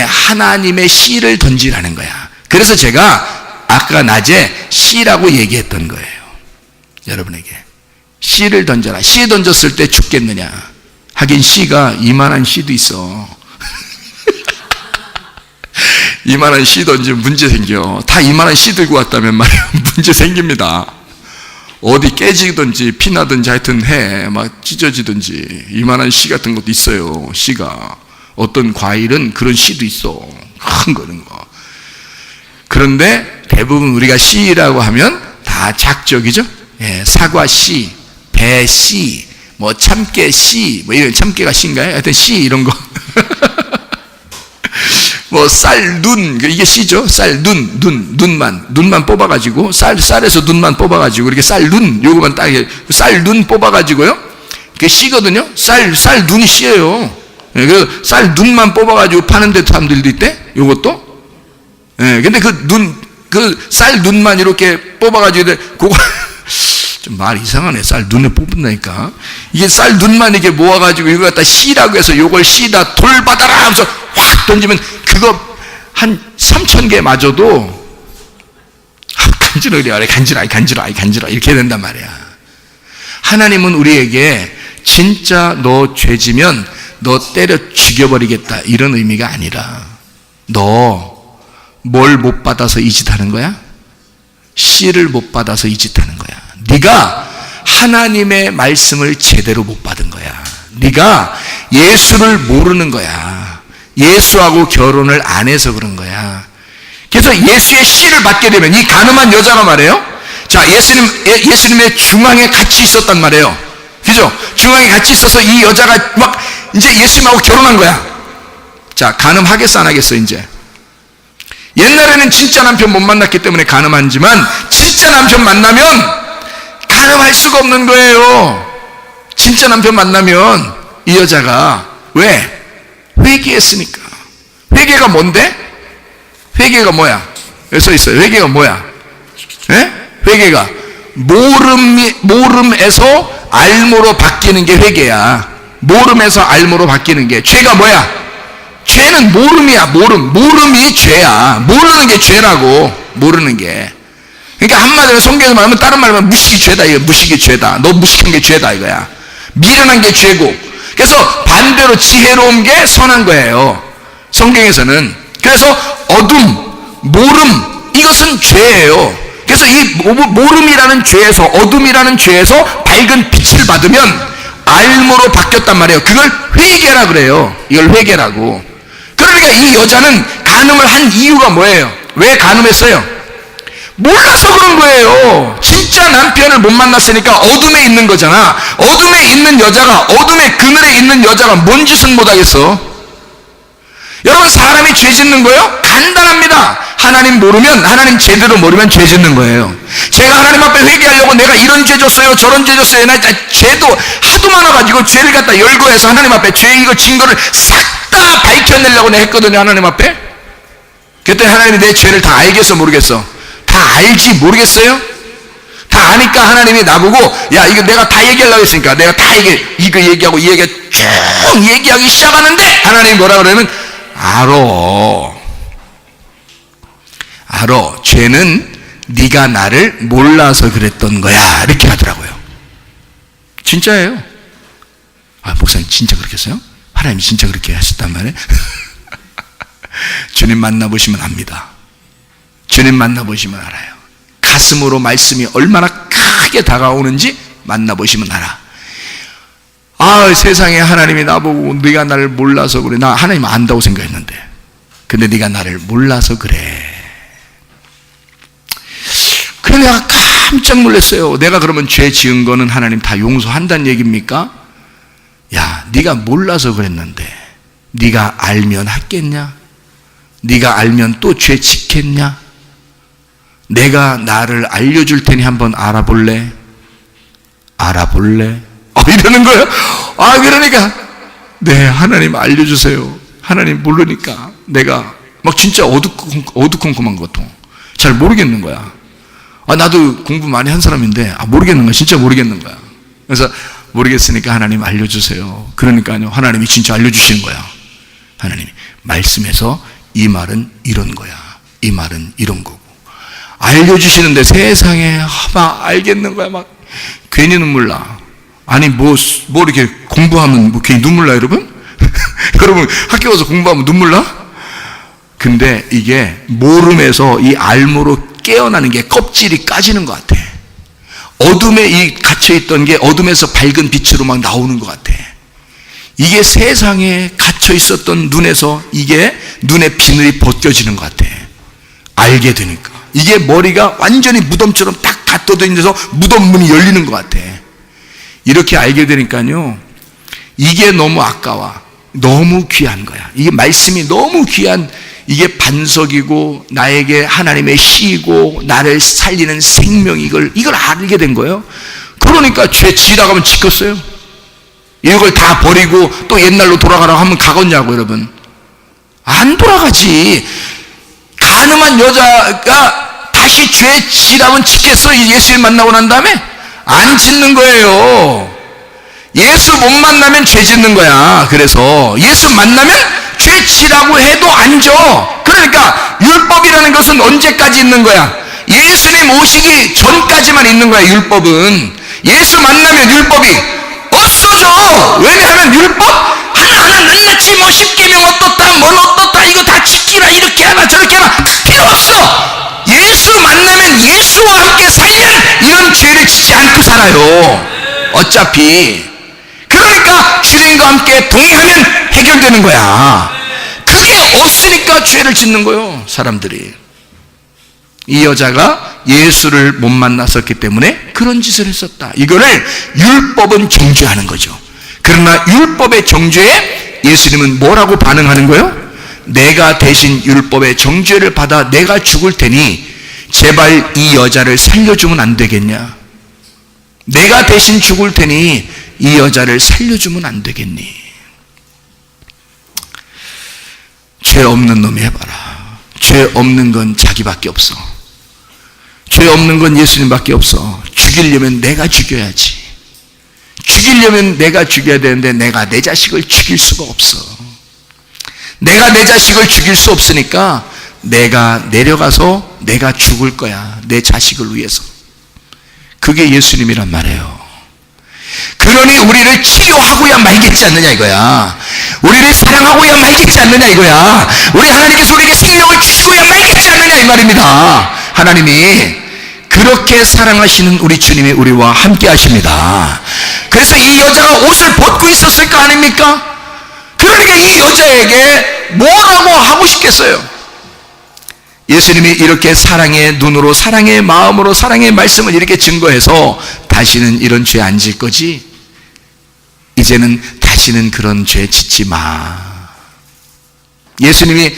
하나님의 씨를 던지라는 거야. 그래서 제가 아까 낮에 씨라고 얘기했던 거예요. 여러분에게. 씨를 던져라. 씨 던졌을 때 죽겠느냐. 하긴 씨가 이만한 씨도 있어. 이만한 씨 던지면 문제 생겨. 다 이만한 씨 들고 왔다면 말이야 문제 생깁니다. 어디 깨지든지 피나든지 하여튼 해. 막 찢어지든지. 이만한 씨 같은 것도 있어요. 씨가. 어떤 과일은 그런 씨도 있어. 큰 거는 거. 그런데 대부분 우리가 씨라고 하면 다 작적이죠. 예, 사과 씨, 배 씨, 뭐 참깨 씨, 뭐 이런 참깨가 씨인가요? 하여튼 씨 이런 거. 뭐 쌀, 눈, 이게 씨죠. 쌀, 눈만 뽑아가지고 쌀에서 눈만 뽑아가지고 이렇게 쌀, 눈 요거만 딱 쌀, 눈 뽑아가지고요. 그게 씨거든요. 쌀, 눈이 씨예요. 그 쌀, 눈만 뽑아가지고 파는 데 사람들도 있대. 요것도. 예, 근데 그 쌀, 눈만 이렇게 뽑아가지고 그거 좀 말 이상하네. 쌀, 눈에 뽑는다니까. 이게 쌀, 눈만 이렇게 모아가지고 이거 갖다 씨라고 해서 요걸 씨다 돌 받아라 하면서 확 던지면 그거 한 3,000개 맞아도 간지러 이렇게 된단 말이야. 하나님은 우리에게 진짜 너 죄지면 너 때려 죽여버리겠다 이런 의미가 아니라 너 뭘 못 받아서 이 짓 하는 거야? 씨를 못 받아서 이 짓 하는 거야. 네가 하나님의 말씀을 제대로 못 받은 거야. 네가 예수를 모르는 거야. 예수하고 결혼을 안 해서 그런 거야. 그래서 예수의 씨를 받게 되면 이 가늠한 여자가 말이에요. 자, 예수님의 중앙에 같이 있었단 말이에요. 그죠? 중앙에 같이 있어서 이 여자가 막 이제 예수님하고 결혼한 거야. 자, 가늠하겠어 안 하겠어 이제? 옛날에는 진짜 남편 못 만났기 때문에 가늠하지만 진짜 남편 만나면 가늠할 수가 없는 거예요. 진짜 남편 만나면 이 여자가 왜? 회개했으니까. 회개가 뭔데? 회개가 뭐야? 여기 써 있어요. 회개가 뭐야? 예? 회개가 모름에서 알모로 바뀌는 게 회개야. 모름에서 알모로 바뀌는 게. 죄가 뭐야? 죄는 모름이야. 모름이 죄야. 모르는 게 죄라고. 모르는 게. 그러니까 한마디로 성경에서 말하면 다른 말로 하면 무식이 죄다. 이거 무식이 죄다. 너 무식한 게 죄다 이거야. 미련한 게 죄고. 그래서 반대로 지혜로운 게 선한 거예요. 성경에서는. 그래서 어둠, 모름 이것은 죄예요. 그래서 이 모름이라는 죄에서 어둠이라는 죄에서 밝은 빛을 받으면 알모로 바뀌었단 말이에요. 그걸 회개라 그래요. 이걸 회개라고. 그러니까 이 여자는 간음을 한 이유가 뭐예요? 왜 간음했어요? 몰라서 그런 거예요. 진짜 남편을 못 만났으니까 어둠에 있는 거잖아. 어둠에 있는 여자가, 어둠의 그늘에 있는 여자가 뭔 짓을 못하겠어? 여러분, 사람이 죄 짓는 거예요? 간단합니다. 하나님 모르면, 하나님 제대로 모르면 죄 짓는 거예요. 제가 하나님 앞에 회개하려고 내가 이런 죄 졌어요, 저런 죄 졌어요. 나 죄도 하도 많아가지고 죄를 갖다 열거해서 하나님 앞에 죄 이거 증거를 싹 다 밝혀내려고 내가 했거든요, 하나님 앞에. 그때 하나님이 내 죄를 다 알겠어, 모르겠어? 다 알지, 모르겠어요? 다 아니까 하나님이 나보고, 야, 이거 내가 다 얘기하려고 했으니까 내가 다 이거 얘기하고 이 얘기 쭉 얘기하기 시작하는데 하나님이 뭐라 그러면, 알어. 죄는 네가 나를 몰라서 그랬던 거야. 이렇게 하더라고요. 진짜예요. 아, 목사님 진짜 그렇게 했어요? 하나님이 진짜 그렇게 하셨단 말이에요? 주님 만나보시면 압니다. 주님 만나보시면 알아요. 가슴으로 말씀이 얼마나 크게 다가오는지 만나보시면 알아. 아, 세상에 하나님이 나보고 네가 나를 몰라서 그래. 나 하나님 안다고 생각했는데. 근데 네가 나를 몰라서 그래. 그래 내가 깜짝 놀랐어요. 내가 그러면 죄 지은 거는 하나님 다 용서한다는 얘기입니까? 야, 네가 몰라서 그랬는데 네가 알면 했겠냐? 네가 알면 또 죄 짓겠냐? 내가 나를 알려줄 테니 한번 알아볼래? 이러는 거예요. 아, 그러니까 네, 하나님 알려주세요. 하나님 모르니까 내가 막 진짜 어두컴컴한 것도 잘 모르겠는 거야. 아, 나도 공부 많이 한 사람인데 모르겠는 거야. 진짜 모르겠는 거야. 그래서 모르겠으니까 하나님 알려주세요. 그러니까요, 하나님이 진짜 알려주시는 거야. 하나님이 말씀에서 이 말은 이런 거야. 이 말은 이런 거고. 알려주시는데 세상에 막 알겠는 거야. 막 괜히 눈물 나. 아니 뭐 이렇게 공부하면 뭐 괜히 눈물 나 여러분? 여러분 학교 가서 공부하면 눈물 나? 근데 이게 모름에서 이 알무로 깨어나는 게 껍질이 까지는 것 같아. 어둠에 이 갇혀있던 게 어둠에서 밝은 빛으로 막 나오는 것 같아. 이게 세상에 갇혀있었던 눈에서 이게 눈의 비늘이 벗겨지는 것 같아. 알게 되니까. 이게 머리가 완전히 무덤처럼 딱 가둬져서 무덤 문이 열리는 것 같아. 이렇게 알게 되니까요, 이게 너무 아까워. 너무 귀한 거야. 이게 말씀이 너무 귀한, 이게 반석이고 나에게 하나님의 씨이고 나를 살리는 생명, 이걸 알게 된 거예요. 그러니까 죄 지나가면 지켰어요. 이걸 다 버리고 또 옛날로 돌아가라고 하면 가겠냐고 여러분. 안 돌아가지. 가늠한 여자가 다시 죄 지라면 짓겠어? 예수님 만나고 난 다음에? 안 짓는 거예요. 예수 못 만나면 죄 짓는 거야. 그래서 예수 만나면 죄 지라고 해도 안 져. 그러니까 율법이라는 것은 언제까지 있는 거야? 예수님 오시기 전까지만 있는 거야. 율법은. 예수 만나면 율법이 없어져. 왜냐하면 율법 하나하나 낱낱이 뭐 10계명 어떻다 뭔 어떻다 이거 다 지키라 이렇게 하나 저렇게 하나 필요 없어. 예수 만나면 예수와 함께 살면 이런 죄를 짓지 않고 살아요. 어차피. 그러니까 주님과 함께 동의하면 해결되는 거야. 그게 없으니까 죄를 짓는 거예요, 사람들이. 이 여자가 예수를 못 만났었기 때문에 그런 짓을 했었다. 이거를 율법은 정죄하는 거죠. 그러나 율법의 정죄에 예수님은 뭐라고 반응하는 거예요? 내가 대신 율법의 정죄를 받아 내가 죽을 테니 제발 이 여자를 살려주면 안 되겠냐? 내가 대신 죽을 테니 이 여자를 살려주면 안 되겠니? 죄 없는 놈이 해봐라. 죄 없는 건 자기밖에 없어. 죄 없는 건 예수님밖에 없어. 죽이려면 내가 죽여야지. 죽이려면 내가 죽여야 되는데 내가 내 자식을 죽일 수가 없어. 내가 내 자식을 죽일 수 없으니까 내가 내려가서 내가 죽을 거야. 내 자식을 위해서. 그게 예수님이란 말이에요. 그러니 우리를 치료하고야 말겠지 않느냐 이거야. 우리를 사랑하고야 말겠지 않느냐 이거야. 우리 하나님께서 우리에게 생명을 주시고야 말겠지 않느냐 이 말입니다. 하나님이 그렇게 사랑하시는 우리 주님이 우리와 함께 하십니다. 그래서 이 여자가 옷을 벗고 있었을 거 아닙니까? 그러니까 이 여자에게 뭐라고 하고 싶겠어요? 예수님이 이렇게 사랑의 눈으로, 사랑의 마음으로, 사랑의 말씀을 이렇게 증거해서 다시는 이런 죄 안 질 거지? 이제는 다시는 그런 죄 짓지 마. 예수님이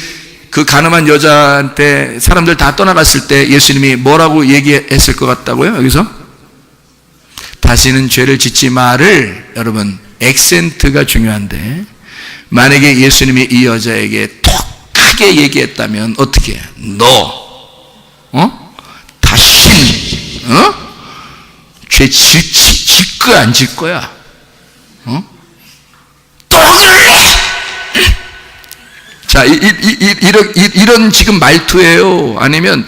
그 가늠한 여자한테 사람들 다 떠나갔을 때 예수님이 뭐라고 얘기했을 것 같다고요? 여기서? 다시는 죄를 짓지 마를, 여러분, 액센트가 중요한데, 만약에 예수님이 이 여자에게 톡하게 얘기했다면 어떻게 해? 너 다시 죄 질 거야 안 질 거야? 또 그럴래? 자, 이런 지금 말투예요. 아니면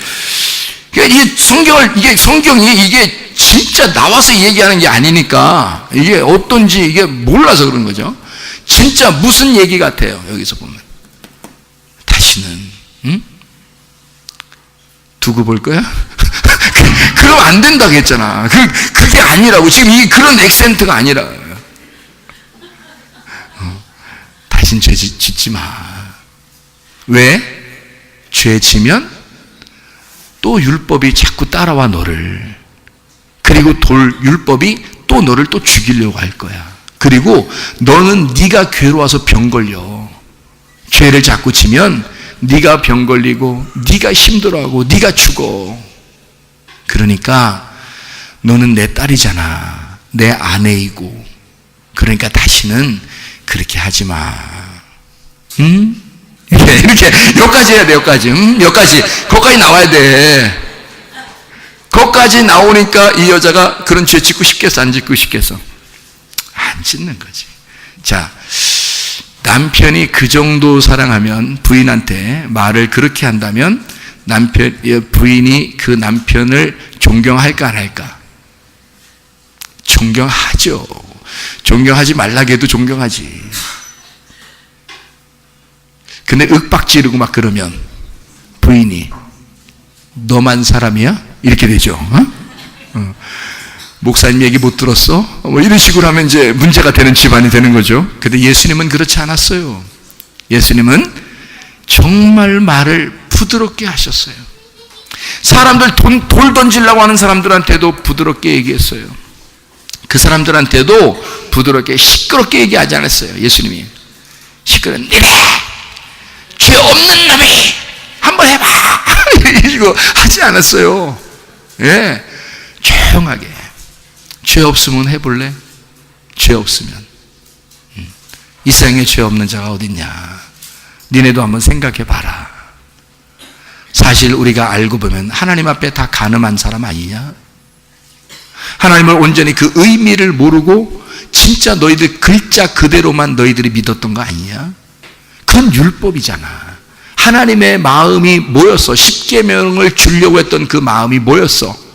성경이 이게 진짜 나와서 얘기하는 게 아니니까 이게 어떤지 이게 몰라서 그런 거죠. 진짜 무슨 얘기 같아요. 여기서 보면 다시는 두고 볼 거야? 그럼 안 된다고 했잖아. 그게 아니라고. 지금 그런 액센트가 아니라. 다신 죄 짓지 마. 왜? 죄 지면 또 율법이 자꾸 따라와 너를. 그리고 율법이 또 너를 또 죽이려고 할 거야. 그리고 너는 네가 괴로워서 병 걸려. 죄를 자꾸 지면 네가 병 걸리고 네가 힘들어하고 네가 죽어. 그러니까 너는 내 딸이잖아. 내 아내이고. 그러니까 다시는 그렇게 하지 마. 이렇게 여기까지 해야 돼. 여기까지 거기까지 나와야 돼. 거기까지 나오니까 이 여자가 그런 죄 짓고 싶겠어 안 짓고 싶겠어? 안 짓는 거지. 자, 남편이 그 정도 사랑하면, 부인한테 말을 그렇게 한다면 부인이 그 남편을 존경할까 안 할까? 존경하죠. 존경하지 말라고 해도 존경하지. 근데 윽박지르고 막 그러면 부인이 너만 사람이야? 이렇게 되죠. 목사님 얘기 못 들었어? 뭐 이런 식으로 하면 이제 문제가 되는 집안이 되는 거죠. 근데 예수님은 그렇지 않았어요. 예수님은 정말 말을 부드럽게 하셨어요. 사람들 돌 던지려고 하는 사람들한테도 부드럽게 얘기했어요. 그 사람들한테도 부드럽게 시끄럽게 얘기하지 않았어요. 예수님이 시끄러운 니네 죄 없는 놈이 한번 해봐 이거 하지 않았어요. 예, 조용하게 죄 없으면 해볼래? 죄 없으면 이 세상에 죄 없는 자가 어딨냐? 니네도 한번 생각해봐라. 사실 우리가 알고 보면 하나님 앞에 다 간음한 사람 아니냐? 하나님을 온전히 그 의미를 모르고 진짜 너희들 글자 그대로만 너희들이 믿었던 거 아니냐? 그건 율법이잖아. 하나님의 마음이 뭐였어? 십계명을 주려고 했던 그 마음이 뭐였어?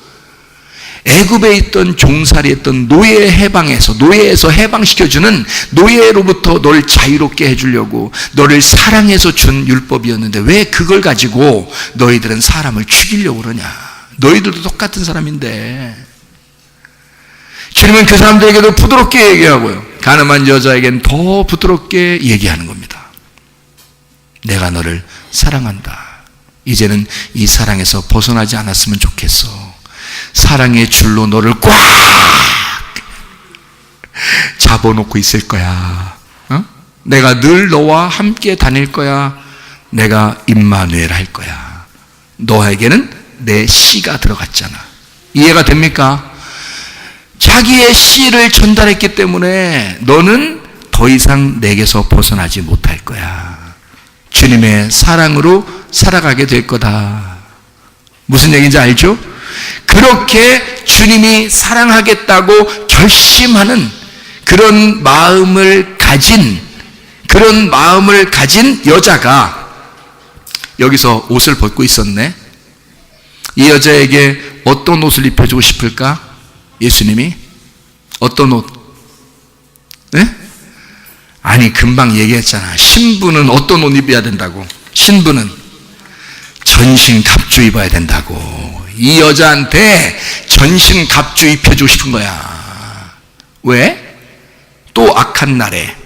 애굽에 있던 종살이했던 노예에서 해방시켜주는 노예로부터 널 자유롭게 해주려고 너를 사랑해서 준 율법이었는데 왜 그걸 가지고 너희들은 사람을 죽이려고 그러냐? 너희들도 똑같은 사람인데. 주님은 그 사람들에게도 부드럽게 얘기하고요, 가늠한 여자에겐 더 부드럽게 얘기하는 겁니다. 내가 너를 사랑한다. 이제는 이 사랑에서 벗어나지 않았으면 좋겠어. 사랑의 줄로 너를 꽉 잡아놓고 있을 거야. 내가 늘 너와 함께 다닐 거야. 내가 임마누엘 할 거야. 너에게는 내 씨가 들어갔잖아. 이해가 됩니까? 자기의 씨를 전달했기 때문에 너는 더 이상 내게서 벗어나지 못할 거야. 주님의 사랑으로 살아가게 될 거다. 무슨 얘기인지 알죠? 그렇게 주님이 사랑하겠다고 결심하는 그런 마음을 가진 여자가 여기서 옷을 벗고 있었네. 이 여자에게 어떤 옷을 입혀주고 싶을까? 예수님이 어떤 옷? 네? 아니 금방 얘기했잖아. 신부는 어떤 옷 입어야 된다고? 신부는 전신 갑주 입어야 된다고. 이 여자한테 전신 갑주 입혀주고 싶은 거야. 왜? 또 악한 날에,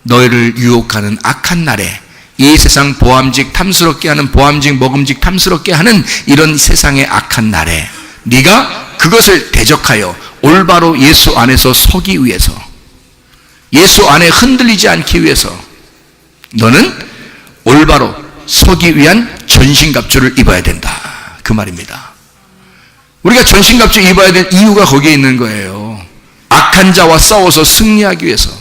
너희를 유혹하는 악한 날에, 이 세상 보암직 탐스럽게 하는, 보암직 먹음직 탐스럽게 하는 이런 세상의 악한 날에 네가 그것을 대적하여 올바로 예수 안에서 서기 위해서, 예수 안에 흔들리지 않기 위해서 너는 올바로 서기 위한 전신갑주를 입어야 된다. 그 말입니다. 우리가 전신갑주 입어야 될 이유가 거기에 있는 거예요. 악한 자와 싸워서 승리하기 위해서.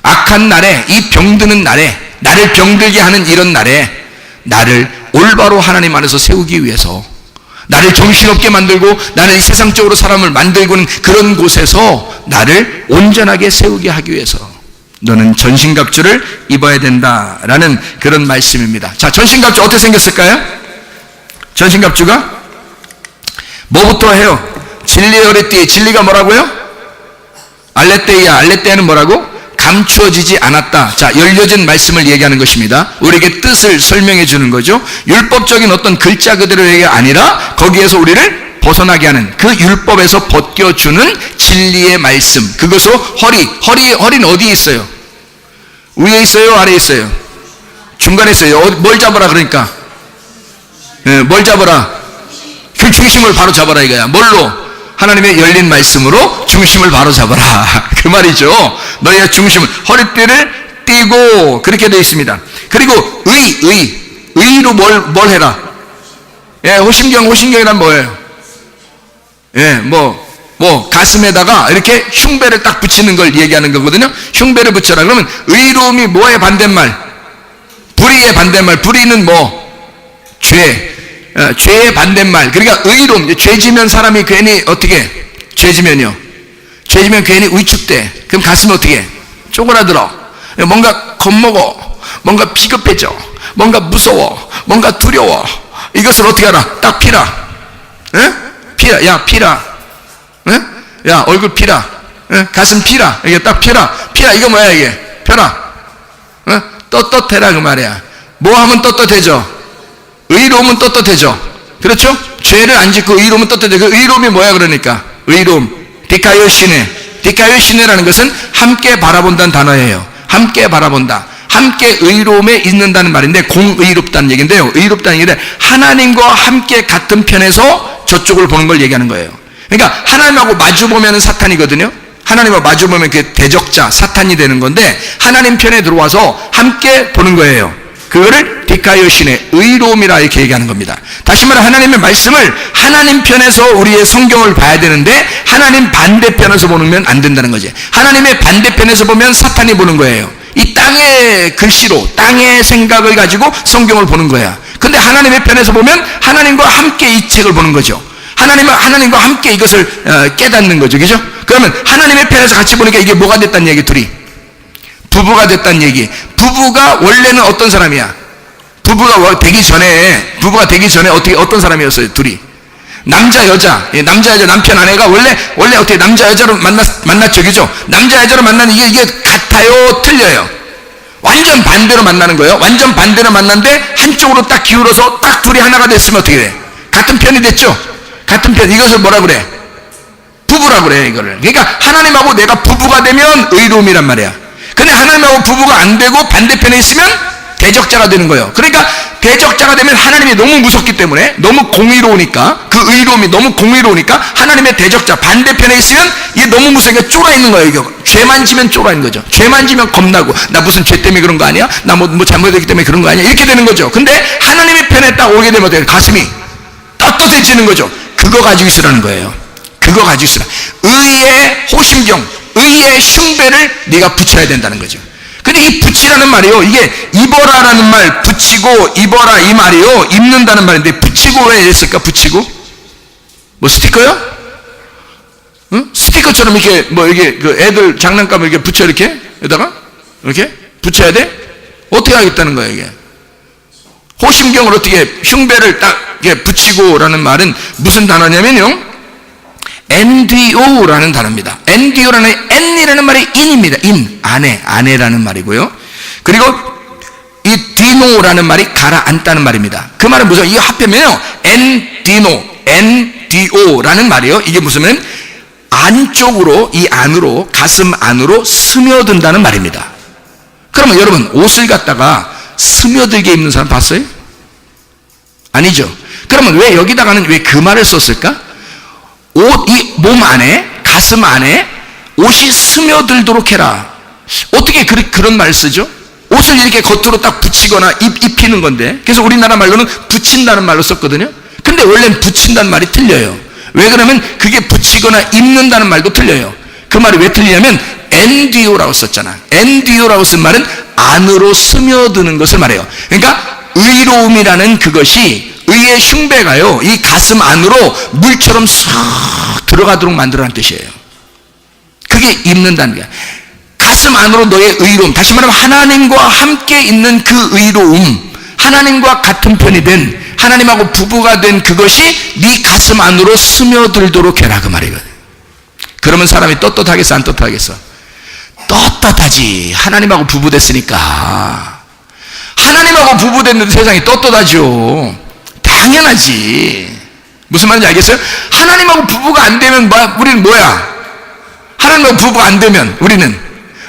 악한 날에, 이 병드는 날에, 나를 병들게 하는 이런 날에 나를 올바로 하나님 안에서 세우기 위해서, 나를 정신없게 만들고 나는 이 세상적으로 사람을 만들고는 그런 곳에서 나를 온전하게 세우게 하기 위해서 너는 전신갑주를 입어야 된다라는 그런 말씀입니다. 자, 전신갑주 어떻게 생겼을까요? 전신갑주가 뭐부터 해요? 진리의 허리띠. 진리가 뭐라고요? 알레테이아. 알레테이아는 뭐라고? 감추어지지 않았다. 자, 열려진 말씀을 얘기하는 것입니다. 우리에게 뜻을 설명해 주는 거죠. 율법적인 어떤 글자 그대로가 아니라 거기에서 우리를 벗어나게 하는, 그 율법에서 벗겨주는 진리의 말씀. 그것으로 허리는 어디에 있어요? 위에 있어요? 아래에 있어요? 중간에 있어요. 뭘 잡아라 그러니까? 뭘 잡아라? 그 중심을 바로 잡아라 이거야. 뭘로? 하나님의 열린 말씀으로 중심을 바로 잡아라. 그 말이죠. 너희의 중심을, 허리띠를 띠고, 그렇게 되어 있습니다. 그리고 의로 뭘 해라? 예, 호심경이란 뭐예요? 예, 가슴에다가 이렇게 흉배를 딱 붙이는 걸 얘기하는 거거든요. 흉배를 붙여라. 그러면 의로움이 뭐의 반대말? 불의의 반대말. 불의는 뭐? 죄의 반대말. 그러니까 의로움. 죄 지면 사람이 괜히 어떻게? 죄 지면 괜히 위축돼. 그럼 가슴이 어떻게? 쪼그라들어. 뭔가 겁먹어. 뭔가 비겁해져. 뭔가 무서워. 뭔가 두려워. 이것을 어떻게 알아? 딱 피라. 에? 피라. 야, 피라. 에? 야, 얼굴 피라. 에? 가슴 피라. 이게 딱 피라. 피라. 이거 뭐야, 이게? 펴라. 에? 떳떳해라, 그 말이야. 뭐 하면 떳떳해져? 의로움은 떳떳해져. 그렇죠? 죄를 안 짓고 의로움은 떳떳해져. 그 의로움이 뭐야, 그러니까? 의로움. 디카요시네. 디카요시네라는 것은 함께 바라본다는 단어예요. 함께 바라본다. 함께 의로움에 있는다는 말인데, 공의롭다는 얘기인데요. 의롭다는 얘기는 하나님과 함께 같은 편에서 저쪽을 보는 걸 얘기하는 거예요. 그러니까 하나님하고 마주 보면 사탄이거든요. 하나님하고 마주 보면 그 대적자, 사탄이 되는 건데, 하나님 편에 들어와서 함께 보는 거예요. 그거를 디카요신의 의로움이라 이렇게 얘기하는 겁니다. 다시 말해 하나님의 말씀을 하나님 편에서 우리의 성경을 봐야 되는데, 하나님 반대편에서 보면 안 된다는 거지. 하나님의 반대편에서 보면 사탄이 보는 거예요. 이 땅의 글씨로, 땅의 생각을 가지고 성경을 보는 거야. 근데 하나님의 편에서 보면 하나님과 함께 이 책을 보는 거죠. 하나님과 함께 이것을 깨닫는 거죠. 그죠? 그러면 하나님의 편에서 같이 보니까 이게 뭐가 됐다는 얘기, 둘이. 부부가 됐다는 얘기. 부부가 원래는 어떤 사람이야? 부부가 되기 전에 어떤 사람이었어요, 둘이? 남자, 여자, 남편, 아내가 원래 어떻게 남자, 여자로 만났죠, 그죠? 남자, 여자로 만나는 이게 같아요, 틀려요? 완전 반대로 만나는 거예요. 완전 반대로 만났는데, 한쪽으로 딱 기울어서 딱 둘이 하나가 됐으면 어떻게 돼? 같은 편이 됐죠? 같은 편. 이것을 뭐라 그래? 부부라고 그래, 이거를. 그러니까 하나님하고 내가 부부가 되면 의로움이란 말이야. 근데 하나님하고 부부가 안 되고 반대편에 있으면 대적자가 되는 거예요. 그러니까 대적자가 되면 하나님이 너무 무섭기 때문에, 너무 공의로우니까, 그 의로움이 너무 공의로우니까 하나님의 대적자 반대편에 있으면 이게 너무 무서우니까 쫄아 있는 거예요. 이거 죄만 지면 쫄아 있는 거죠. 죄만 지면 겁나고, 나 무슨 죄 때문에 그런 거 아니야? 나 뭐 잘못했기 때문에 그런 거 아니야? 이렇게 되는 거죠. 근데 하나님의 편에 딱 오게 되면 어때요? 가슴이 떳떳해지는 거죠. 그거 가지고 있으라는 거예요. 그거 가지고 있으라. 의의 호심경, 의의 흉배를 네가 붙여야 된다는 거죠. 근데 이 붙이라는 말이요, 이게 입어라라는 말, 붙이고 입어라 이 말이요, 입는다는 말인데, 붙이고 왜 했을까? 붙이고 뭐 스티커요? 응? 스티커처럼 이렇게 이게 그 애들 장난감을 이렇게 붙여, 이렇게 여기다가 이렇게 붙여야 돼? 어떻게 하겠다는 거예요, 이게? 호심경을 어떻게 흉배를 딱 이렇게 붙이고라는 말은 무슨 단어냐면요, NDO라는 단어입니다. NDO라는, N이라는 말이 인입니다. 인, 아내라는 말이고요. 그리고 이 디노라는 말이 가라앉다는 말입니다. 그 말은 무슨, 이거 합하면요, NDO라는 말이에요. 이게 무슨, 안쪽으로, 이 안으로, 가슴 안으로 스며든다는 말입니다. 그러면 여러분, 옷을 갖다가 스며들게 입는 사람 봤어요? 아니죠. 그러면 왜 여기다가는 왜 그 말을 썼을까? 이 몸 안에, 가슴 안에 옷이 스며들도록 해라. 어떻게 그런 말 쓰죠? 옷을 이렇게 겉으로 딱 붙이거나 입히는 건데, 그래서 우리나라 말로는 붙인다는 말로 썼거든요. 근데 원래는 붙인다는 말이 틀려요. 왜 그러면 그게 붙이거나 입는다는 말도 틀려요. 그 말이 왜 틀리냐면 NDO라고 썼잖아. NDO라고 쓴 말은 안으로 스며드는 것을 말해요. 그러니까 의로움이라는 그것이, 의의 흉배가요, 이 가슴 안으로 물처럼 쑥 들어가도록 만들어라는 뜻이에요. 그게 입는다는 거야. 가슴 안으로 너의 의로움, 다시 말하면 하나님과 함께 있는 그 의로움, 하나님과 같은 편이 된, 하나님하고 부부가 된 그것이 네 가슴 안으로 스며들도록 해라, 그 말이거든. 그러면 사람이 떳떳하겠어, 안 떳떳하겠어? 떳떳하지. 하나님하고 부부 됐으니까. 하나님하고 부부 됐는데 세상이 떳떳하죠. 당연하지. 무슨 말인지 알겠어요? 하나님하고 부부가 안 되면 우리는 뭐야? 하나님하고 부부가 안 되면 우리는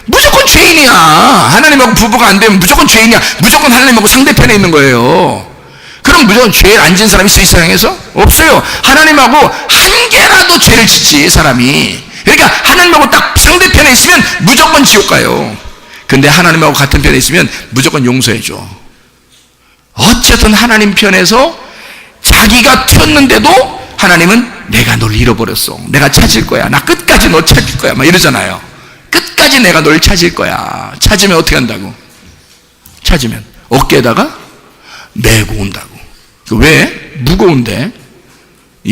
무조건 죄인이야. 하나님하고 부부가 안 되면 무조건 죄인이야. 무조건 하나님하고 상대편에 있는 거예요. 그럼 무조건 죄를 안 지은 사람이 있어, 이 세상에서? 없어요. 하나님하고 한 개라도 죄를 짓지, 사람이. 그러니까 하나님하고 딱 상대편에 있으면 무조건 지옥 가요. 근데 하나님하고 같은 편에 있으면 무조건 용서해줘. 어쨌든 하나님 편에서 자기가 튀었는데도 하나님은 내가 널 잃어버렸어, 내가 찾을 거야, 나 끝까지 너 찾을 거야, 막 이러잖아요. 끝까지 내가 널 찾을 거야. 찾으면 어떻게 한다고? 찾으면 어깨에다가 메고 온다고. 왜? 무거운데.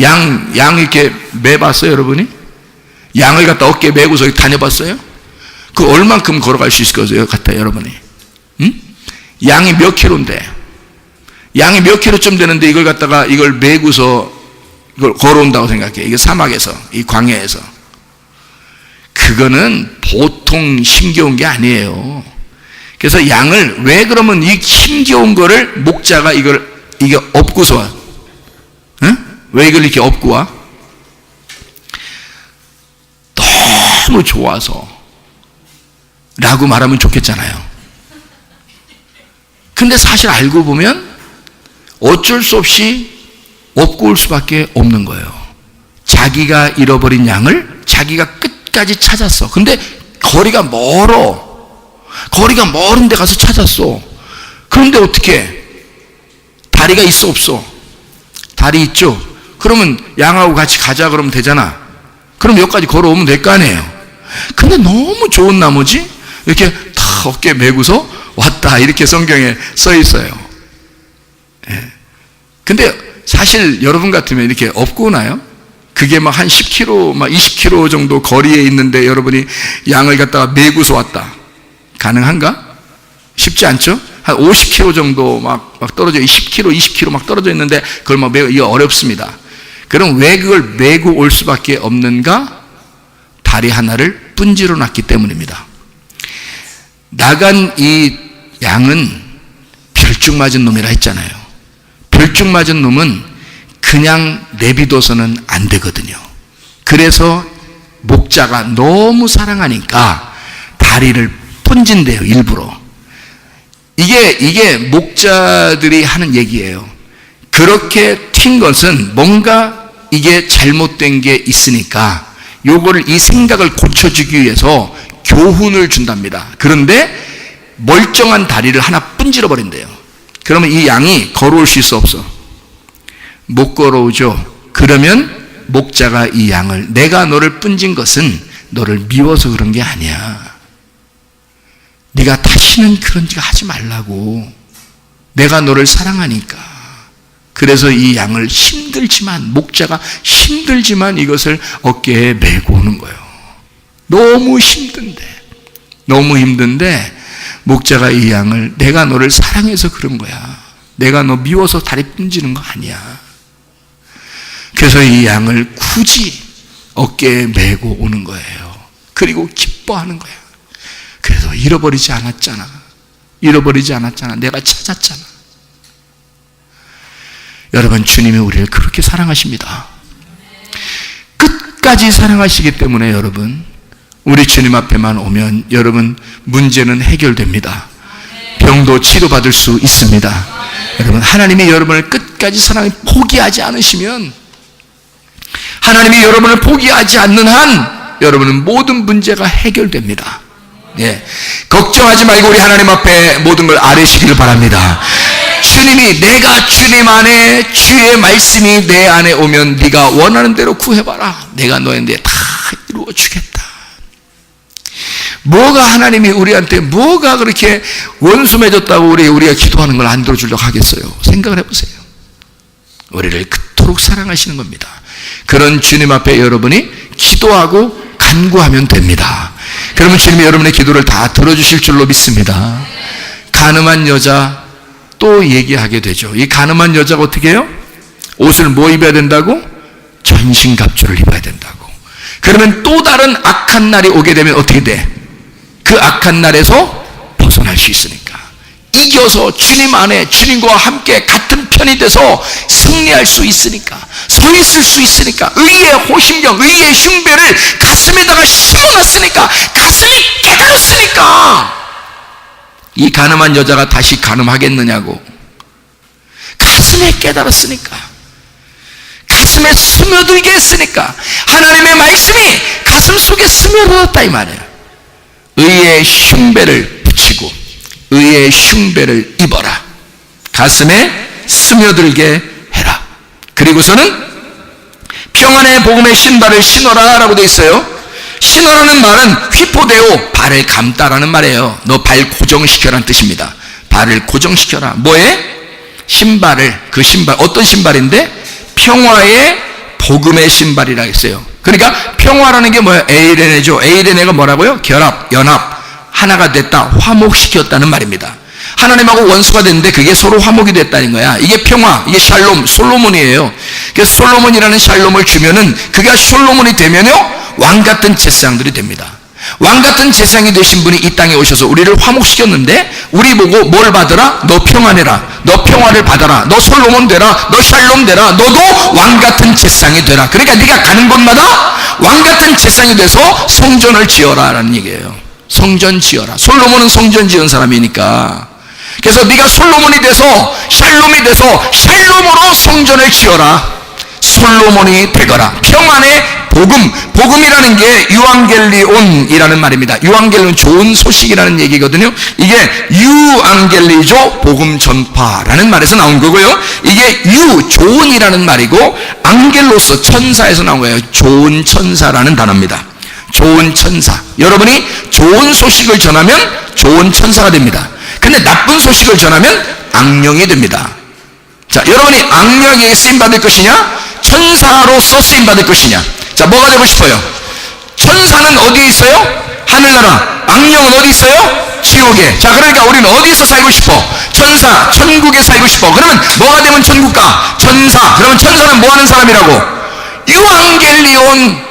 양 이렇게 매봤어요, 여러분이? 양을 갖다 어깨에 메고서 다녀봤어요? 그 얼만큼 걸어갈 수 있을 거예요, 갖다 여러분이? 응? 양이 몇 킬로인데? 양이 몇 킬로쯤 되는데 이걸 갖다가 이걸 메고서 이걸 걸어온다고 생각해. 이게 사막에서, 이 광야에서. 그거는 보통 힘겨운 게 아니에요. 그래서 양을 왜 그러면 이 힘겨운 거를 목자가 이게 업고서 와? 응? 왜 이걸 이렇게 업고 와? 너무 좋아서 라고 말하면 좋겠잖아요. 근데 사실 알고 보면 어쩔 수 없이 업고 올 수밖에 없는 거예요. 자기가 잃어버린 양을 자기가 끝까지 찾았어. 근데 거리가 멀어. 거리가 멀은 데 가서 찾았어. 그런데 어떻게? 다리가 있어 없어? 다리 있죠? 그러면 양하고 같이 가자 그러면 되잖아. 그럼 여기까지 걸어오면 될 거 아니에요. 근데 너무 좋은 나머지 이렇게 다 어깨에 메고서 왔다 이렇게 성경에 써 있어요. 예. 근데 사실 여러분 같으면 이렇게 업고 오나요? 그게 막 한 10km, 막 20km 정도 거리에 있는데 여러분이 양을 갖다가 메고서 왔다. 가능한가? 쉽지 않죠? 한 50km 정도 막 떨어져, 10km, 20km 막 떨어져 있는데 그걸 막 메고, 이거 어렵습니다. 그럼 왜 그걸 메고 올 수밖에 없는가? 다리 하나를 분지러 놨기 때문입니다. 나간 이 양은 별중 맞은 놈이라 했잖아요. 별중 맞은 놈은 그냥 내비둬서는 안 되거든요. 그래서 목자가 너무 사랑하니까 다리를 분진대요, 일부러. 이게 목자들이 하는 얘기예요. 그렇게 튄 것은 뭔가 이게 잘못된 게 있으니까 요거를, 이 생각을 고쳐주기 위해서 교훈을 준답니다. 그런데 멀쩡한 다리를 하나 분질러 버린대요. 그러면 이 양이 걸어올 수 있어 없어? 못 걸어오죠. 그러면 목자가 이 양을, 내가 너를 분진 것은 너를 미워서 그런 게 아니야. 네가 다시는 그런 짓 하지 말라고. 내가 너를 사랑하니까. 그래서 이 양을 힘들지만, 목자가 힘들지만 이것을 어깨에 메고 오는 거예요. 너무 힘든데 목자가 이 양을, 내가 너를 사랑해서 그런 거야. 내가 너 미워서 다리 분지는 거 아니야. 그래서 이 양을 굳이 어깨에 메고 오는 거예요. 그리고 기뻐하는 거야. 그래도 잃어버리지 않았잖아. 내가 찾았잖아. 여러분, 주님이 우리를 그렇게 사랑하십니다. 끝까지 사랑하시기 때문에 여러분, 우리 주님 앞에만 오면 여러분 문제는 해결됩니다. 병도 치료받을 수 있습니다. 여러분, 하나님이 여러분을 끝까지 사랑해 포기하지 않으시면, 하나님이 여러분을 포기하지 않는 한 여러분은 모든 문제가 해결됩니다. 예. 걱정하지 말고 우리 하나님 앞에 모든 걸 아뢰시기를 바랍니다. 주님이, 내가 주님 안에, 주의 말씀이 내 안에 오면 네가 원하는 대로 구해봐라. 내가 너희한테 다 이루어 주겠다. 뭐가 하나님이 우리한테 뭐가 그렇게 원수 맺었다고 우리가 기도하는 걸 안 들어주려고 하겠어요? 생각을 해보세요. 우리를 그토록 사랑하시는 겁니다. 그런 주님 앞에 여러분이 기도하고 간구하면 됩니다. 그러면 주님이 여러분의 기도를 다 들어주실 줄로 믿습니다. 가늠한 여자 또 얘기하게 되죠. 이 가늠한 여자가 어떻게 해요? 옷을 뭐 입어야 된다고? 전신갑주를 입어야 된다고. 그러면 또 다른 악한 날이 오게 되면 어떻게 돼? 그 악한 날에서 벗어날 수 있으니까, 이겨서 주님 안에 주님과 함께 같은 편이 돼서 승리할 수 있으니까, 서 있을 수 있으니까, 의의 호심령, 의의 흉배를 가슴에다가 심어놨으니까, 가슴이 깨달았으니까. 이 가늠한 여자가 다시 가늠하겠느냐고. 가슴에 깨달았으니까, 가슴에 스며들게 했으니까, 하나님의 말씀이 가슴 속에 스며들었다 이 말이에요. 의의 흉배를 붙이고 의의 흉배를 입어라. 가슴에 스며들게 해라. 그리고서는 평안의 복음의 신발을 신어라 라고 되어 있어요. 신어라는 말은 휘포데오, 발을 감다라는 말이에요. 너 발 고정시켜라는 뜻입니다. 발을 고정시켜라. 뭐에? 신발을, 그 신발, 어떤 신발인데? 평화의 복음의 신발이라 했어요. 그러니까 평화라는 게 뭐예요? 에이레네죠. 에이레네가 뭐라고요? 결합, 연합, 하나가 됐다, 화목시켰다는 말입니다. 하나님하고 원수가 됐는데 그게 서로 화목이 됐다는 거야. 이게 평화, 이게 샬롬, 솔로몬이에요. 그래서 솔로몬이라는 샬롬을 주면은 그가 솔로몬이 되면요 왕 같은 제사장들이 됩니다. 왕 같은 제사장이 되신 분이 이 땅에 오셔서 우리를 화목시켰는데 우리 보고 뭘 받으라? 너 평안해라. 너 평화를 받아라. 너 솔로몬 되라. 너 샬롬 되라. 너도 왕 같은 제사장이 되라. 그러니까 네가 가는 곳마다 왕 같은 제사장이 돼서 성전을 지어라라는 얘기예요. 성전 지어라. 솔로몬은 성전 지은 사람이니까. 그래서 네가 솔로몬이 돼서 샬롬이 돼서 샬롬으로 성전을 지어라. 솔로몬이 되거라. 평안의 복음. 복음이라는 게 유앙겔리온이라는 말입니다. 유앙겔리온 좋은 소식이라는 얘기거든요. 이게 유앙겔리조 복음 전파라는 말에서 나온 거고요. 이게 좋은이라는 말이고 앙겔로스 천사에서 나온 거예요. 좋은 천사라는 단어입니다. 좋은 천사. 여러분이 좋은 소식을 전하면 좋은 천사가 됩니다. 근데 나쁜 소식을 전하면 악령이 됩니다. 자, 여러분이 악령에게 쓰임받을 것이냐? 천사로서 쓰임받을 것이냐? 자, 뭐가 되고 싶어요? 천사는 어디에 있어요? 하늘나라. 악령은 어디 있어요? 지옥에. 자, 그러니까 우리는 어디서 살고 싶어? 천사, 천국에 살고 싶어. 그러면 뭐가 되면 천국 가? 천사. 그러면 천사는 뭐 하는 사람이라고? 유앙겔리온.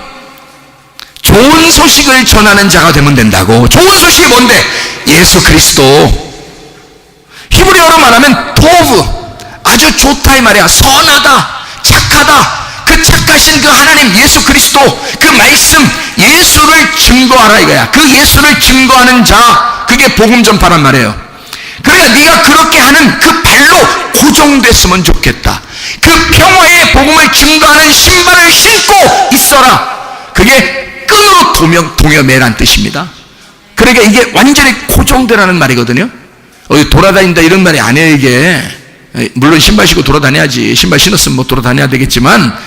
좋은 소식을 전하는 자가 되면 된다고. 좋은 소식이 뭔데? 예수 그리스도. 히브리어로 말하면 토브. 아주 좋다 이 말이야. 선하다, 착하다. 그 착하신 그 하나님 예수 그리스도, 그 말씀 예수를 증거하라 이거야. 그 예수를 증거하는 자, 그게 복음 전파란 말이에요. 그러니까 네가 그렇게 하는 그 발로 고정됐으면 좋겠다. 그 평화의 복음을 증거하는 신발을 신고 있어라. 그게 끈으로 동여매란 뜻입니다. 그러니까 이게 완전히 고정되라는 말이거든요. 어디 돌아다닌다 이런 말이 아니에요. 이게 물론 신발 신고 돌아다녀야지. 신발 신었으면 뭐 돌아다녀야 되겠지만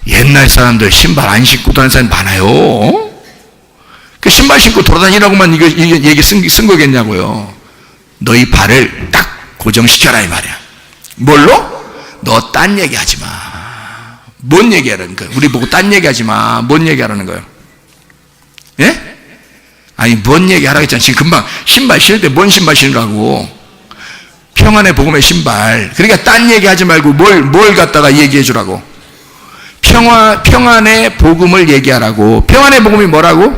옛날 사람들 신발 안 신고 다니는 사람이 많아요. 그 신발 신고 돌아다니라고만 이게 얘기 쓴 거겠냐고요. 너희 발을 딱 고정시켜라 이 말이야. 뭘로? 너 딴 얘기하지 마. 뭔 얘기하라는 거예요? 우리 보고 딴 얘기하지 마. 뭔 얘기하라는 거예요? 예? 아니 뭔 얘기하라고 했잖아. 지금 금방 신발 신을 때 뭔 신발 신으라고? 평안의 복음의 신발. 그러니까 딴 얘기하지 말고 뭘 갖다가 얘기해 주라고? 평안의 복음을 얘기하라고. 평안의 복음이 뭐라고?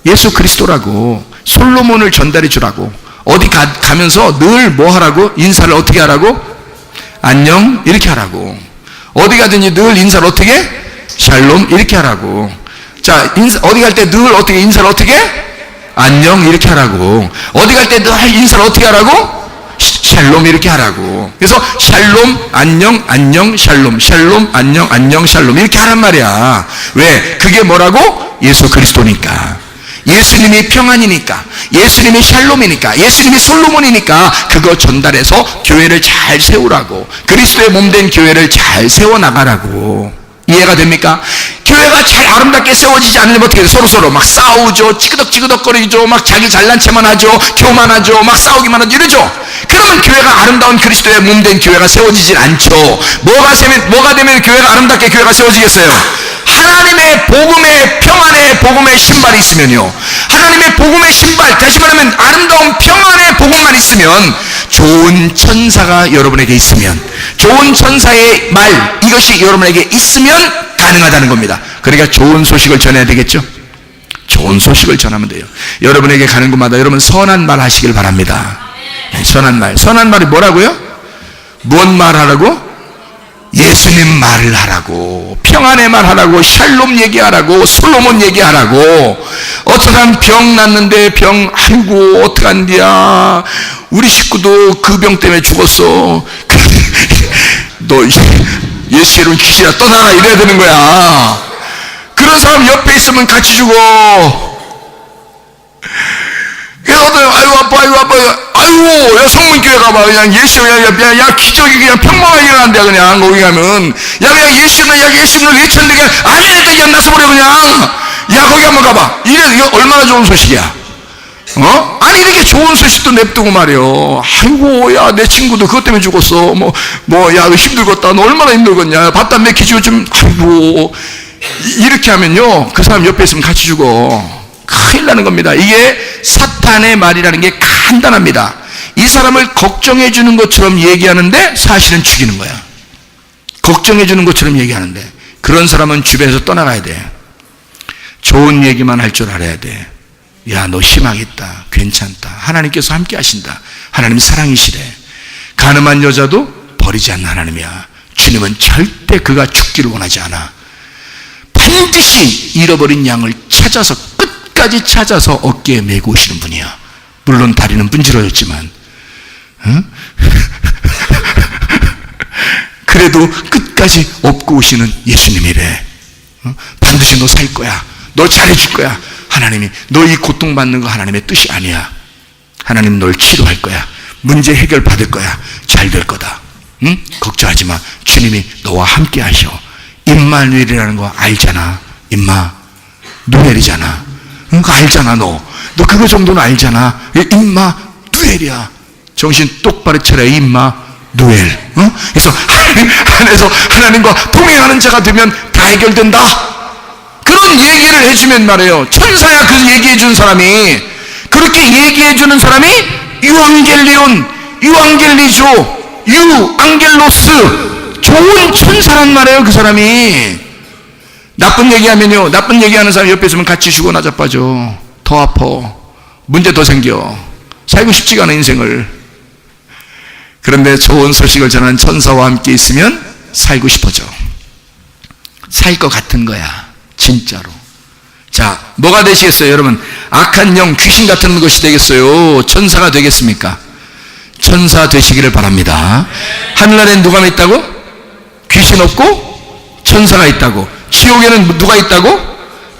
예수 그리스도라고. 솔로몬을 전달해 주라고. 어디 가면서 늘 뭐 하라고? 인사를 어떻게 하라고? 안녕 이렇게 하라고. 어디 가든지 늘 인사를 어떻게? 샬롬 이렇게 하라고. 자, 어디 갈 때 늘 어떻게 인사를 어떻게? 안녕 이렇게 하라고. 어디 갈 때 늘 인사를 어떻게 하라고? 샬롬 이렇게 하라고. 그래서 샬롬 안녕 안녕 샬롬 샬롬 안녕 안녕 샬롬 이렇게 하란 말이야. 왜? 그게 뭐라고? 예수 그리스도니까. 예수님이 평안이니까, 예수님이 샬롬이니까, 예수님이 솔로몬이니까 그거 전달해서 교회를 잘 세우라고. 그리스도의 몸된 교회를 잘 세워나가라고. 이해가 됩니까? 교회가 잘 아름답게 세워지지 않으면 어떻게 돼? 서로서로 막 싸우죠. 찌그덕찌그덕거리죠. 막 자기 잘난 체만 하죠. 교만하죠. 막 싸우기만 하죠. 이러죠. 그러면 교회가 아름다운 그리스도의 몸된 교회가 세워지질 않죠. 뭐가 되면 교회가 아름답게 교회가 세워지겠어요? 하나님의 복음의 평안의 복음의 신발이 있으면요. 하나님의 복음의 신발, 다시 말하면 아름다운 평안의 복음만 있으면, 좋은 천사가 여러분에게 있으면, 좋은 천사의 말, 이것이 여러분에게 있으면 가능하다는 겁니다. 그러니까 좋은 소식을 전해야 되겠죠. 좋은 소식을 전하면 돼요. 여러분에게 가는 곳마다 여러분 선한 말 하시길 바랍니다. 선한 말. 선한 말이 뭐라고요? 뭔 말 하라고? 예수님 말을 하라고. 평안의 말 하라고. 샬롬 얘기하라고. 솔로몬 얘기하라고. 어떡한 병 났는데 아이고 어떡한디야, 우리 식구도 그 병 때문에 죽었어. 너 예수 이름 귀신아 떠나라 이래야 되는 거야. 그런 사람 옆에 있으면 같이 죽어. 그래서 아이고 아빠 아이고 야 성문교회 가봐. 그냥 예수 야 기적이 그냥 평범하게 일어난대. 그냥 거기 가면 야 그냥 예수는 외쳤는데 그냥 아멘 그냥 나서버려. 그냥 야 거기 한번 가봐. 이거 얼마나 좋은 소식이야. 아니 이렇게 좋은 소식도 냅두고 말이요. 아이고 야 내 친구도 그것 때문에 죽었어. 야 힘들겠다. 너 얼마나 힘들겠냐. 밭담 맥히지고 좀 아이고. 이렇게 하면요 그 사람 옆에 있으면 같이 죽어. 큰일 나는 겁니다. 이게 사탄의 말이라는 게 간단합니다. 이 사람을 걱정해 주는 것처럼 얘기하는데 사실은 죽이는 거야. 걱정해 주는 것처럼 얘기하는데 그런 사람은 주변에서 떠나가야 돼. 좋은 얘기만 할 줄 알아야 돼. 야, 너 희망 있다. 괜찮다. 하나님께서 함께 하신다. 하나님 사랑이시래. 가늠한 여자도 버리지 않는 하나님이야. 주님은 절대 그가 죽기를 원하지 않아. 반드시 잃어버린 양을 찾아서 끝까지 찾아서 어깨에 메고 오시는 분이야. 물론 다리는 분질러졌지만 그래도 끝까지 업고 오시는 예수님이래. 반드시 너 살 거야. 너 잘해줄 거야. 하나님이 너 이 고통받는 거 하나님의 뜻이 아니야. 하나님 널 치료할 거야. 문제 해결 받을 거야. 잘 될 거다. 응? 걱정하지 마. 주님이 너와 함께 하셔. 임마누엘이라는 거 알잖아. 임마누엘이잖아. 그거 알잖아. 너 그거 정도는 알잖아. 임마누엘이야. 정신 똑바로 차려. 임마누엘. 그래서 하나님 안에서 하나님과 동행하는 자가 되면 다 해결된다. 그런 얘기를 해주면 말이에요. 천사야. 그 얘기해 준 사람이, 그렇게 얘기해 주는 사람이 유앙겔리온, 유앙겔리조, 유앙겔로스, 좋은 천사란 말이에요. 그 사람이. 나쁜 얘기하면요, 나쁜 얘기하는 사람 옆에 있으면 같이 죽어나 자빠져. 더 아파. 문제 더 생겨. 살고 싶지가 않아, 인생을. 그런데 좋은 소식을 전하는 천사와 함께 있으면 살고 싶어져. 살 것 같은 거야. 진짜로. 자, 뭐가 되시겠어요, 여러분? 악한 영, 귀신 같은 것이 되겠어요? 천사가 되겠습니까? 천사 되시기를 바랍니다. 하늘나라에 누가 있다고? 귀신 없고 천사가 있다고. 지옥에는 누가 있다고?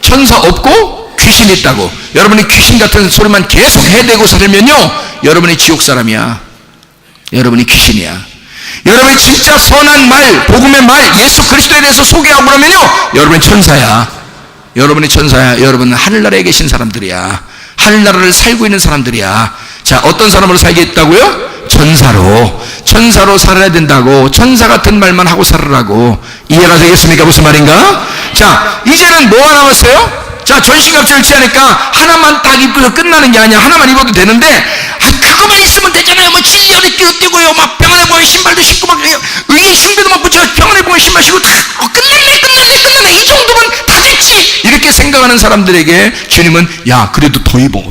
천사 없고 귀신 있다고. 여러분이 귀신 같은 소리만 계속 해대고 살면요, 여러분이 지옥 사람이야. 여러분이 귀신이야. 여러분이 진짜 선한 말, 복음의 말, 예수 그리스도에 대해서 소개하고 그러면요, 여러분이 천사야. 여러분이 천사야. 여러분은 하늘나라에 계신 사람들이야. 하늘나라를 살고 있는 사람들이야. 자, 어떤 사람으로 살겠다고요? 천사로 살아야 된다고. 천사 같은 말만 하고 살으라고. 이해가 되겠습니까? 무슨 말인가? 자, 이제는 뭐가 남았어요? 자, 전신갑주를 취하니까 하나만 딱 입고서 끝나는 게 아니야. 하나만 입어도 되는데, 그거만 있으면 되잖아요. 뭐 진리안에 뛰어뛰고요, 막 병원에 보면 신발도 신고, 막 의의 숭배도 막 붙여 병원에 보면 신발 신고 다 끝났네. 이 정도면 다 됐지. 이렇게 생각하는 사람들에게 주님은, 야, 그래도 더 입어.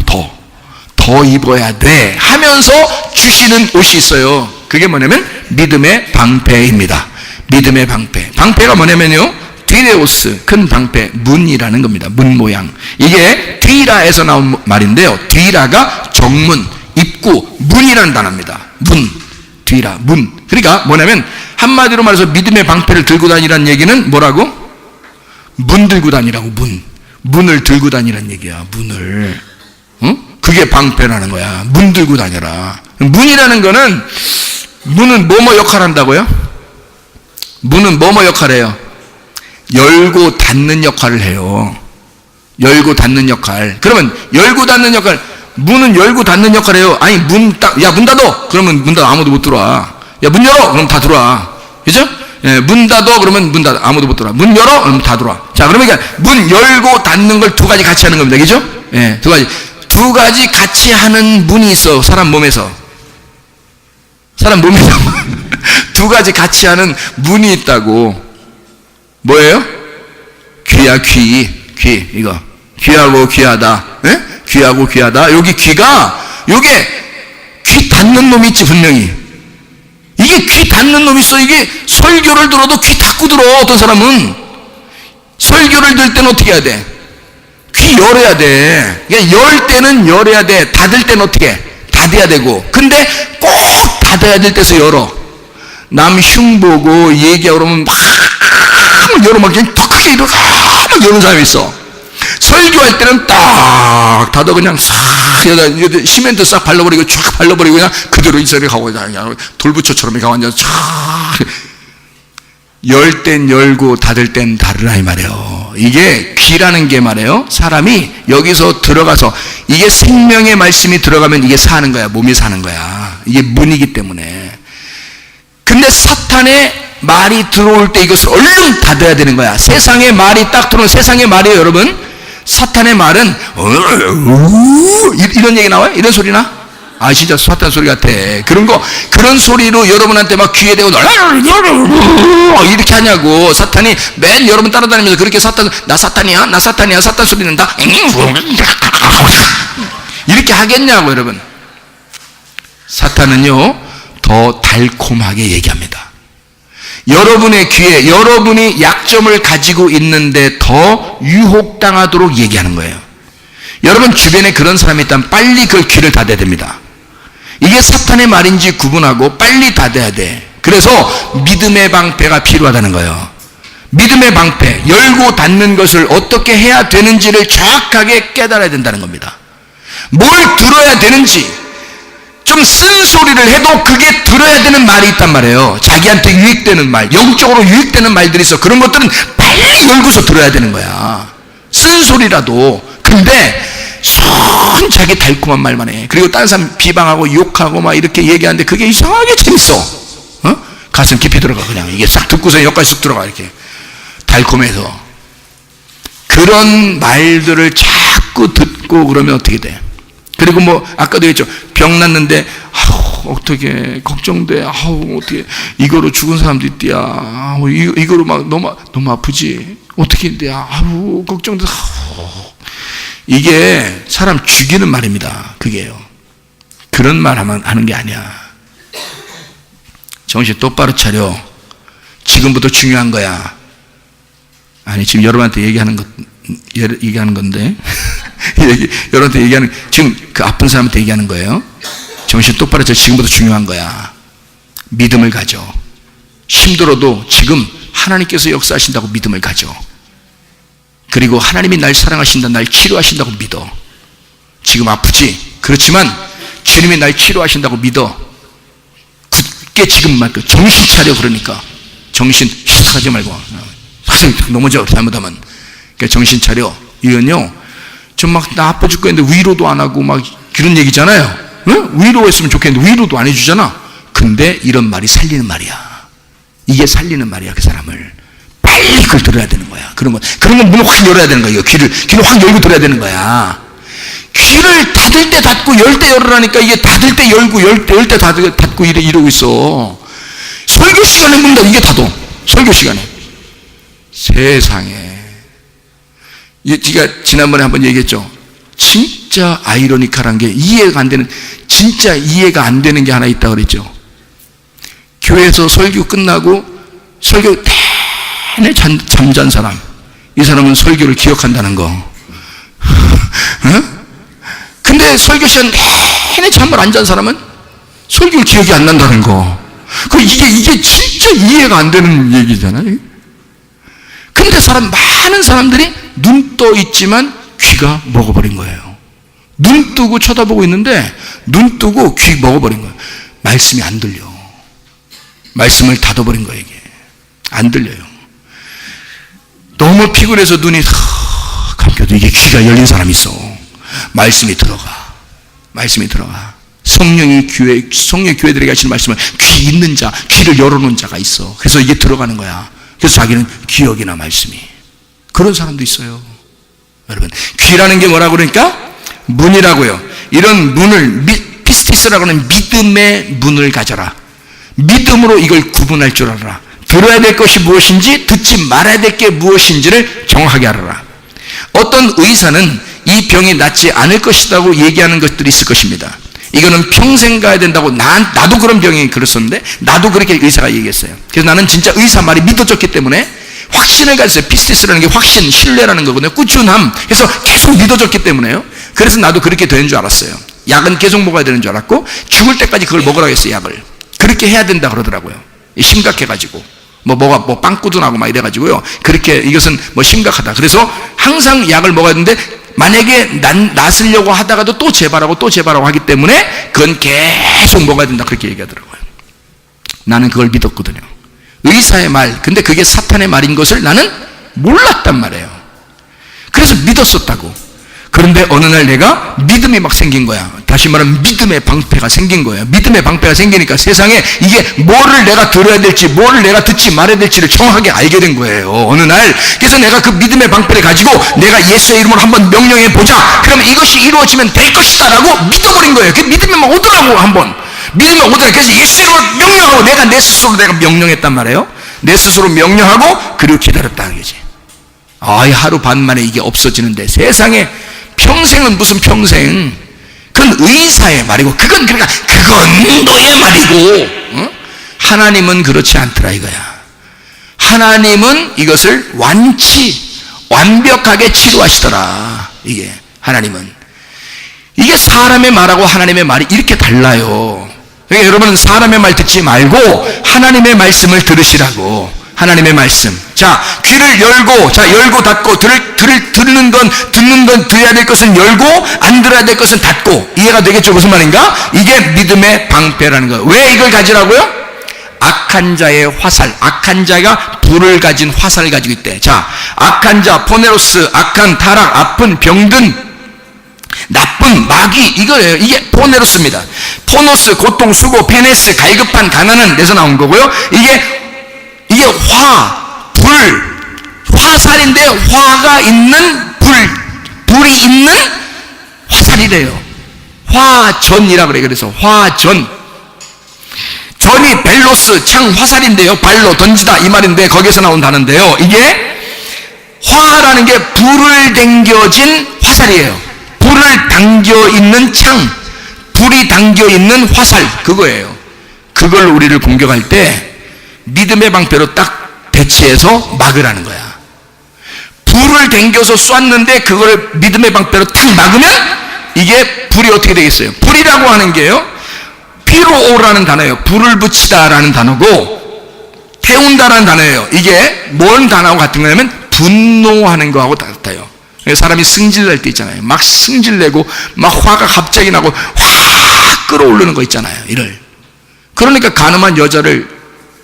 더 입어야 돼 하면서 주시는 옷이 있어요. 그게 뭐냐면 믿음의 방패입니다. 믿음의 방패. 방패가 뭐냐면요, 디레오스, 큰 방패, 문이라는 겁니다. 문 모양. 이게 뒤라에서 나온 말인데요, 뒤라가 정문, 입구, 문이라는 단어입니다. 문, 뒤라, 문. 그러니까 뭐냐면 한마디로 말해서 믿음의 방패를 들고 다니라는 얘기는 뭐라고? 문 들고 다니라고. 문을 들고 다니라는 얘기야. 문을. 그게 방패라는 거야. 문 들고 다녀라. 문이라는 거는, 문은 뭐뭐 역할한다고요? 문은 뭐뭐 역할해요? 열고 닫는 역할을 해요. 열고 닫는 역할. 그러면 열고 닫는 역할, 문은 열고 닫는 역할을 해요. 아니, 문 닫어. 그러면 문 닫아. 아무도 못 들어와. 야, 문 열어. 그럼 다 들어와. 그죠? 예, 문 닫어. 그러면 문 닫아. 아무도 못 들어와. 문 열어. 그럼 다 들어와. 자, 그러면 문 열고 닫는 걸 두 가지 같이 하는 겁니다. 그죠? 예, 두 가지 같이 하는 문이 있어. 사람 몸에서 두 가지 같이 하는 문이 있다고. 뭐예요? 귀야, 귀. 이거. 귀하고 귀하다. 예? 귀하고 귀하다. 여기 귀가, 요게 귀 닫는 놈이 있지, 분명히. 이게 귀 닫는 놈이 있어. 이게 설교를 들어도 귀 닫고 들어. 어떤 사람은 설교를 들 때는 어떻게 해야 돼? 귀 열어야 돼. 그러니까 열 때는 열어야 돼. 닫을 때는 어떻게 해? 닫아야 되고. 근데 꼭 닫아야 될 때서 열어. 남 흉보고 얘기하고 그러면 막 열어, 막 더 크게 이러고 막 여는 사람이 있어. 설교할 때는 딱 닫아. 그냥 싹 시멘트 싹 발라버리고 쫙 발라버리고 그냥 그대로 이 자리에 가고 그냥 돌부처처럼 가고 앉아서 쫙. 열 땐 열고 닫을 땐 닫으라 이 말이에요. 이게 귀라는 게 말이에요, 사람이 여기서 들어가서, 이게 생명의 말씀이 들어가면 이게 사는 거야. 몸이 사는 거야. 이게 문이기 때문에. 근데 사탄의 말이 들어올 때 이것을 얼른 닫아야 되는 거야. 세상의 말이 딱 들어오는, 세상의 말이에요, 여러분. 사탄의 말은 이런 얘기 나와요? 이런 소리 나? 아, 진짜 사탄 소리 같아. 그런 소리로 여러분한테 막 귀에 대고 이렇게 하냐고. 사탄이 맨 여러분 따라다니면서 그렇게 나 사탄이야? 나 사탄이야? 사탄 소리 낸다? 이렇게 하겠냐고, 여러분. 사탄은요, 더 달콤하게 얘기합니다. 여러분의 귀에 여러분이 약점을 가지고 있는데 더 유혹당하도록 얘기하는 거예요. 여러분 주변에 그런 사람이 있다면 빨리 그 귀를 닫아야 됩니다. 이게 사탄의 말인지 구분하고 빨리 닫아야 돼. 그래서 믿음의 방패가 필요하다는 거예요. 믿음의 방패, 열고 닫는 것을 어떻게 해야 되는지를 정확하게 깨달아야 된다는 겁니다. 뭘 들어야 되는지, 좀 쓴소리를 해도 그게 들어야 되는 말이 있단 말이에요. 자기한테 유익되는 말, 영적으로 유익되는 말들이 있어. 그런 것들은 빨리 열고서 들어야 되는 거야. 쓴소리라도. 근데 자기 달콤한 말만 해. 그리고 다른 사람 비방하고 욕하고 막 이렇게 얘기하는데 그게 이상하게 재밌어. 가슴 깊이 들어가. 그냥 이게 싹 듣고서 여기까지 쑥 들어가. 이렇게 달콤해서. 그런 말들을 자꾸 듣고 그러면 어떻게 돼? 그리고 뭐 아까도 했죠. 병 났는데 어떻게 걱정돼. 어떻게 이거로 죽은 사람도 있디야. 이거로 막 너무 아프지. 어떻게 돼. 걱정돼. 이게 사람 죽이는 말입니다. 그게요. 그런 말 하는 게 아니야. 정신 똑바로 차려. 지금부터 중요한 거야. 아니, 지금 여러분한테 얘기하는 건데. 여러분한테 얘기하는, 지금 그 아픈 사람한테 얘기하는 거예요. 정신 똑바로 차려. 지금부터 중요한 거야. 믿음을 가져. 힘들어도 지금 하나님께서 역사하신다고 믿음을 가져. 그리고 하나님이 날 사랑하신다, 날 치료하신다고 믿어. 지금 아프지? 그렇지만 주님이 날 치료하신다고 믿어. 굳게 지금 말 정신 차려. 그러니까 정신 하지 말고 넘어져 잘못하면. 그러니까 정신 차려. 이건요, 좀 막 나 아파 죽겠는데 위로도 안 하고 막 그런 얘기잖아요. 응? 위로했으면 좋겠는데 위로도 안 해주잖아. 근데 이런 말이 살리는 말이야. 이게 살리는 말이야. 그 사람을 빨리 그걸 들어야 되는 거야. 그런 건 문을 확 열어야 되는 거야. 귀를 확 열고 들어야 되는 거야. 귀를 닫을 때 닫고 열 때 열으라니까. 이게 닫을 때 열고 열 때 닫고 이러고 있어. 설교 시간에 문 닫아. 이게 닫어. 설교 시간에. 세상에. 제가 지난번에 한번 얘기했죠. 진짜 아이러니컬한 게 이해가 안 되는, 진짜 이해가 안 되는 게 하나 있다고 그랬죠. 교회에서 설교 끝나고 설교 내내 잠잔 사람, 이 사람은 설교를 기억한다는 거. 근데 설교 시간 내내 잠을 안 잔 사람은 설교를 기억이 안 난다는 거. 이게 진짜 이해가 안 되는 얘기잖아요. 근데 많은 사람들이 눈 떠 있지만 귀가 먹어버린 거예요. 눈 뜨고 쳐다보고 있는데 눈 뜨고 귀 먹어버린 거예요. 말씀이 안 들려. 말씀을 닫아버린 거예요. 이게 안 들려요. 너무 피곤해서 눈이 감겨도 이게 귀가 열린 사람이 있어. 말씀이 들어가. 성령이 교회들에게 하시는 말씀을 귀 있는 자, 귀를 열어놓은 자가 있어. 그래서 이게 들어가는 거야. 그래서 자기는 기억이나 말씀이. 그런 사람도 있어요. 여러분, 귀라는 게 뭐라고 그러니까? 문이라고요. 이런 문을, 피스티스라고 하는 믿음의 문을 가져라. 믿음으로 이걸 구분할 줄 알아라. 들어야 될 것이 무엇인지, 듣지 말아야 될 게 무엇인지를 정확하게 알아라. 어떤 의사는 이 병이 낫지 않을 것이라고 얘기하는 것들이 있을 것입니다. 이거는 평생 가야 된다고. 나도 그런 병이 그랬었는데 나도 그렇게 의사가 얘기했어요. 그래서 나는 진짜 의사 말이 믿어졌기 때문에 확신을 가졌어요. 피스티스라는 게 확신, 신뢰라는 거거든요. 꾸준함. 그래서 계속 믿어졌기 때문에요. 그래서 나도 그렇게 되는 줄 알았어요. 약은 계속 먹어야 되는 줄 알았고, 죽을 때까지 그걸 먹으라고 했어요. 약을 그렇게 해야 된다 그러더라고요. 심각해가지고 뭐가 빵꾸도나고 막 이래가지고요. 그렇게 이것은 심각하다. 그래서 항상 약을 먹어야 되는데, 만약에 낫으려고 하다가도 또 재발하고 하기 때문에 그건 계속 먹어야 된다. 그렇게 얘기하더라고요. 나는 그걸 믿었거든요. 의사의 말. 근데 그게 사탄의 말인 것을 나는 몰랐단 말이에요. 그래서 믿었었다고. 그런데 어느 날 내가 믿음이 막 생긴 거야. 다시 말하면 믿음의 방패가 생긴 거예요. 믿음의 방패가 생기니까 세상에 이게 뭐를 내가 들어야 될지, 뭐를 내가 듣지 말아야 될지를 정확하게 알게 된 거예요. 어느 날. 그래서 내가 그 믿음의 방패를 가지고 내가 예수의 이름으로 한번 명령해 보자. 그러면 이것이 이루어지면 될 것이다 라고 믿어버린 거예요. 그 믿음이 막 오더라고. 한번 믿음이 오더라고. 그래서 예수의 이름으로 명령하고 내가 내 스스로 내가 명령했단 말이에요. 내 스스로 명령하고 그리고 기다렸다는 거지. 이 하루 반 만에 이게 없어지는데 세상에 평생은 무슨 평생. 그건 의사의 말이고, 그건 너의 말이고, 하나님은 그렇지 않더라 이거야. 하나님은 이것을 완벽하게 치루하시더라. 이게 하나님은. 이게 사람의 말하고 하나님의 말이 이렇게 달라요. 그러니까 여러분은 사람의 말 듣지 말고 하나님의 말씀을 들으시라고. 하나님의 말씀. 자, 귀를 열고, 열고 닫고, 듣는 건 들어야 될 것은 열고, 안 들어야 될 것은 닫고. 이해가 되겠죠? 무슨 말인가? 이게 믿음의 방패라는 거예요. 왜 이걸 가지라고요? 악한 자의 화살. 악한 자가 불을 가진 화살을 가지고 있대. 자, 악한 자, 포네로스, 악한, 타락, 아픈, 병든, 나쁜, 마귀, 이거예요. 이게 포네로스입니다. 포노스, 고통, 수고, 페네스, 갈급한, 가난한 데서 나온 거고요. 이게 화살인데 화가 있는 불이 있는 화살이래요. 화전이라 그래. 그래서 화전. 전이 벨로스, 창, 화살인데요. 발로 던지다 이 말인데 거기에서 나온 단어인데요. 이게 화라는 게 불을 당겨진 화살이에요. 불을 당겨 있는 창, 불이 당겨 있는 화살, 그거예요. 그걸 우리를 공격할 때 믿음의 방패로 딱 대치해서 막으라는 거야. 불을 당겨서 쐈는데 그걸 믿음의 방패로 탁 막으면 이게 불이 어떻게 되겠어요? 불이라고 하는 게요, 피로오라는 단어예요. 불을 붙이다라는 단어고, 태운다라는 단어예요. 이게 뭔 단어하고 같은 거냐면 분노하는 거하고 같아요. 사람이 승질낼 때 있잖아요. 막 승질내고 막 화가 갑자기 나고 확 끌어오르는 거 있잖아요. 이를. 그러니까 가늠한 여자를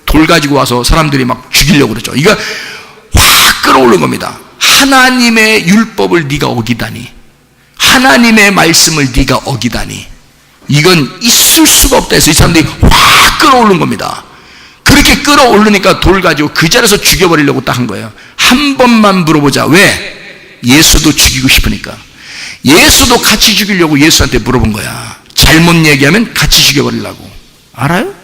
돌 가지고 와서 사람들이 막 죽이려고 그러죠. 이거 확 끌어오르는 겁니다. 하나님의 율법을 네가 어기다니, 하나님의 말씀을 네가 어기다니, 이건 있을 수가 없다 해서 이 사람들이 확 끌어오르는 겁니다. 그렇게 끌어오르니까 돌 가지고 그 자리에서 죽여버리려고 딱 한 거예요. 한 번만 물어보자. 왜? 예수도 죽이고 싶으니까. 예수도 같이 죽이려고 예수한테 물어본 거야. 잘못 얘기하면 같이 죽여버리려고. 알아요?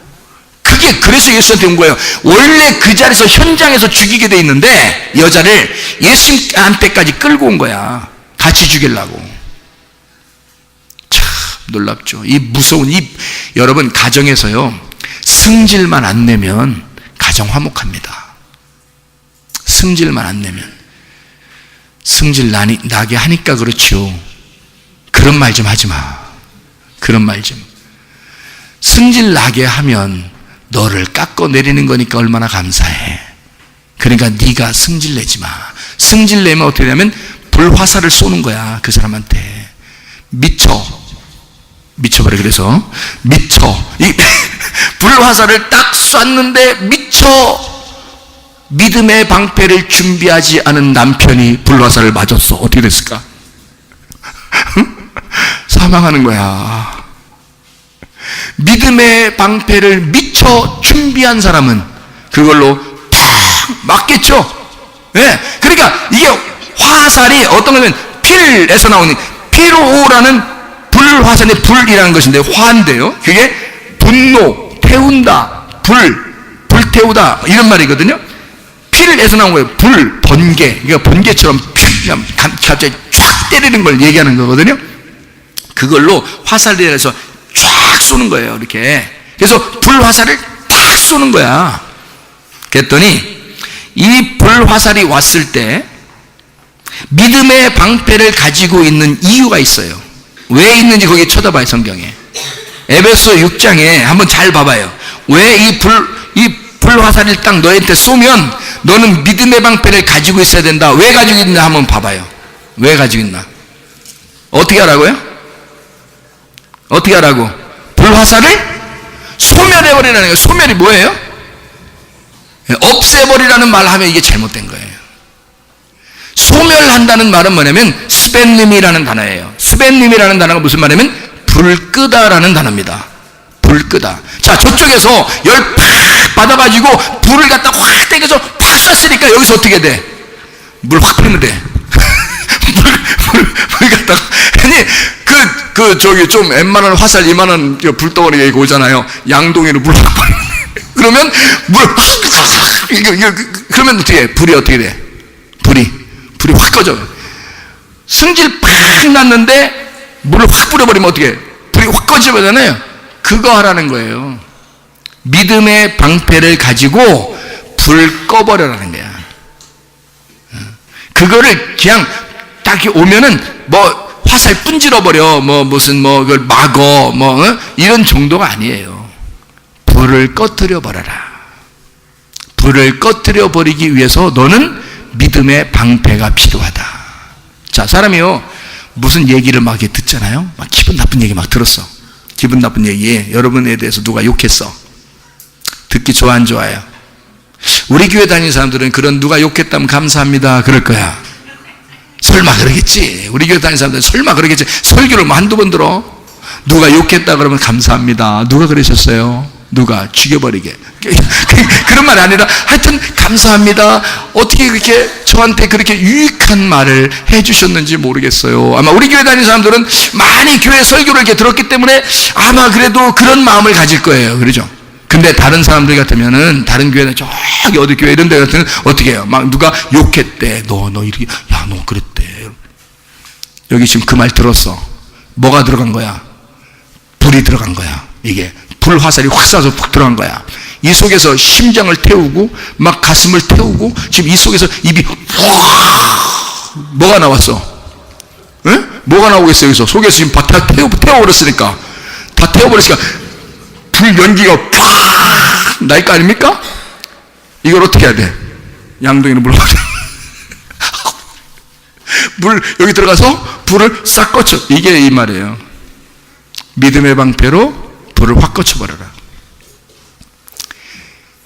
그래서 예수한테 온 거예요. 원래 그 자리에서 현장에서 죽이게 돼 있는데 여자를 예수님한테까지 끌고 온 거야. 같이 죽이려고. 참 놀랍죠. 이 무서운 여러분, 가정에서요, 승질만 안 내면 가정 화목합니다. 승질만 안 내면. 승질 나게 하니까 그렇죠. 그런 말 좀 하지 마. 그런 말 좀. 승질 나게 하면 너를 깎아내리는 거니까 얼마나 감사해. 그러니까 네가 승질 내지 마. 승질 내면 어떻게 되냐면 불화살을 쏘는 거야. 그 사람한테. 미쳐버려. 그래서 이 불화살을 딱 쐈는데 믿음의 방패를 준비하지 않은 남편이 불화살을 맞았어. 어떻게 됐을까? 사망하는 거야. 믿음의 방패를 미처 준비한 사람은 그걸로 탁 맞겠죠. 네. 그러니까 이게 화살이 어떤 거냐면 필에서 나오는 피로라는 불화살의 불이라는 것인데, 화인데요, 그게 분노, 태운다, 불태우다 이런 말이거든요. 필에서 나온 거예요. 번개. 그러니까 번개처럼 그냥 갑자기 쫙 때리는 걸 얘기하는 거거든요. 그걸로 화살을 해서 쫙 쏘는 거예요. 이렇게. 그래서 불화살을 탁 쏘는 거야. 그랬더니 이 불화살이 왔을 때 믿음의 방패를 가지고 있는 이유가 있어요. 왜 있는지 거기 쳐다봐요. 성경에. 에베소 6장에 한번 잘 봐봐요. 왜 이 불화살을 딱 너한테 쏘면 너는 믿음의 방패를 가지고 있어야 된다. 왜 가지고 있나 한번 봐봐요. 왜 가지고 있나? 어떻게 하라고요? 어떻게 하라고? 불화살을 소멸해버리라는 거예요. 소멸이 뭐예요? 없애버리라는 말 하면 이게 잘못된 거예요. 소멸한다는 말은 뭐냐면 스벤님이라는 단어예요. 스벤님이라는 단어가 무슨 말이냐면 불 끄다라는 단어입니다. 불 끄다. 자, 저쪽에서 열 팍 받아가지고 불을 갖다 확 땡겨서 팍 쐈으니까 여기서 어떻게 돼? 물 확 뿌리면 돼. 물 갖다가. 아니, 저기 좀 웬만한 화살 이만한 불덩어리가 이거 오잖아요. 양동이로 물 확 뿌리면 돼. 그러면 물 확, 그러면 어떻게 해? 불이 어떻게 돼? 불이 확 꺼져. 승질 팍 났는데 물을 확 뿌려버리면 어떻게 해? 불이 확 꺼지잖아요. 그거 하라는 거예요. 믿음의 방패를 가지고 불 꺼버려라는 거야. 그거를 그냥 딱 오면은 뭐 화살 분질러버려, 뭐 무슨 뭐 그걸 막어, 뭐 이런 정도가 아니에요. 불을 꺼뜨려 버려라. 불을 꺼뜨려 버리기 위해서 너는 믿음의 방패가 필요하다. 자, 사람이요 무슨 얘기를 막 이렇게 듣잖아요. 막 기분 나쁜 얘기 막 들었어. 기분 나쁜 얘기, 여러분에 대해서 누가 욕했어. 듣기 좋아 안 좋아요? 우리 교회 다니는 사람들은 그런 누가 욕했다면 감사합니다 그럴 거야. 설마 그러겠지. 우리 교회 다니는 사람들은 설마 그러겠지. 설교를 뭐 한두 번 들어. 누가 욕했다 그러면 감사합니다. 누가 그러셨어요? 누가? 죽여버리게. 그런 말이 아니라 하여튼 감사합니다. 어떻게 그렇게 저한테 그렇게 유익한 말을 해주셨는지 모르겠어요. 아마 우리 교회 다니는 사람들은 많이 교회 설교를 이렇게 들었기 때문에 아마 그래도 그런 마음을 가질 거예요. 그러죠? 근데 다른 사람들 같으면은, 다른 교회는 저기 어디 교회 이런 데 같으면 어떻게 해요? 막 누가 욕했대. 너 이렇게, 야, 너 그랬대. 여기 지금 그 말 들었어. 뭐가 들어간 거야? 불이 들어간 거야. 이게 불 화살이 확 쏴서 푹 들어간 거야. 이 속에서 심장을 태우고 막 가슴을 태우고 지금 이 속에서 입이 뭐가 나왔어? 에? 뭐가 나오겠어요? 여기서 속에서 지금 다 태워버렸으니까, 다 태워버렸으니까 불 연기가 팍 날 거 아닙니까? 이걸 어떻게 해야 돼? 양동이로 물 여기 들어가서 불을 싹 꺼쳐. 이게 이 말이에요. 믿음의 방패로 불을 확 꺼쳐버려라.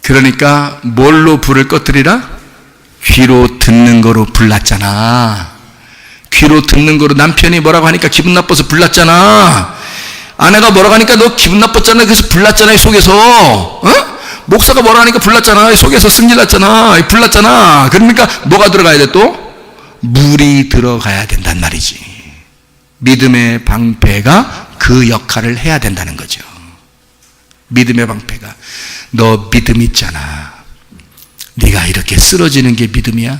그러니까 뭘로 불을 꺼뜨리라? 귀로 듣는 거로 불났잖아. 귀로 듣는 거로 남편이 뭐라고 하니까 기분 나빠서 불났잖아. 아내가 뭐라고 하니까 너 기분 나빴잖아. 그래서 불났잖아. 이 속에서. 목사가 뭐라고 하니까 불났잖아. 이 속에서 승질났잖아. 불났잖아. 그러니까 뭐가 들어가야 돼 또? 물이 들어가야 된단 말이지. 믿음의 방패가 그 역할을 해야 된다는 거죠. 믿음의 방패가. 너 믿음 있잖아. 네가 이렇게 쓰러지는 게 믿음이야?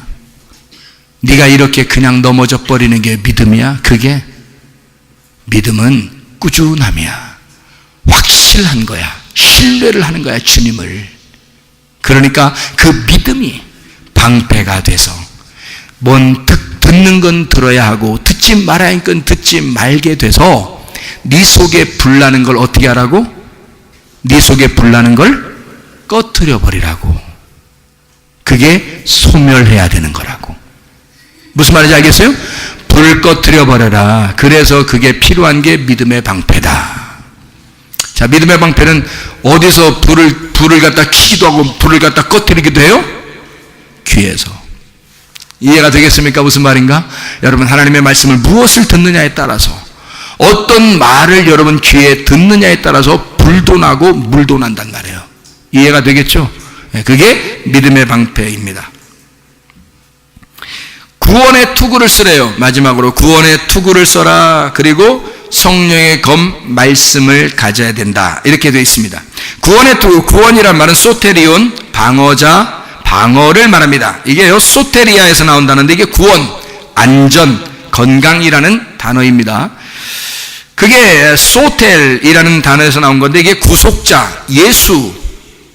네가 이렇게 그냥 넘어져 버리는 게 믿음이야? 그게 믿음은 꾸준함이야. 확실한 거야. 신뢰를 하는 거야, 주님을. 그러니까 그 믿음이 방패가 돼서 뭔 듣는 건 들어야 하고 듣지 말아야 할 건 듣지 말게 돼서 네 속에 불나는 걸 어떻게 하라고? 네 속에 불나는 걸 꺼트려 버리라고. 그게 소멸해야 되는 거라고. 무슨 말인지 알겠어요? 불을 꺼트려 버려라. 그래서 그게 필요한 게 믿음의 방패다. 자, 믿음의 방패는 어디서 불을 갖다 켜기도 하고 불을 갖다 꺼트리기도 해요? 귀에서. 이해가 되겠습니까? 무슨 말인가? 여러분, 하나님의 말씀을 무엇을 듣느냐에 따라서, 어떤 말을 여러분 귀에 듣느냐에 따라서 불도 나고 물도 난단 말이에요. 이해가 되겠죠? 그게 믿음의 방패입니다. 구원의 투구를 쓰래요. 마지막으로 구원의 투구를 써라. 그리고 성령의 검 말씀을 가져야 된다. 이렇게 되어 있습니다. 구원의 투구, 구원이란 말은 소테리온, 방어자, 방어를 말합니다. 이게요, 소테리아에서 나온다는데 이게 구원, 안전, 건강이라는 단어입니다. 그게 소텔이라는 단어에서 나온 건데 이게 구속자, 예수,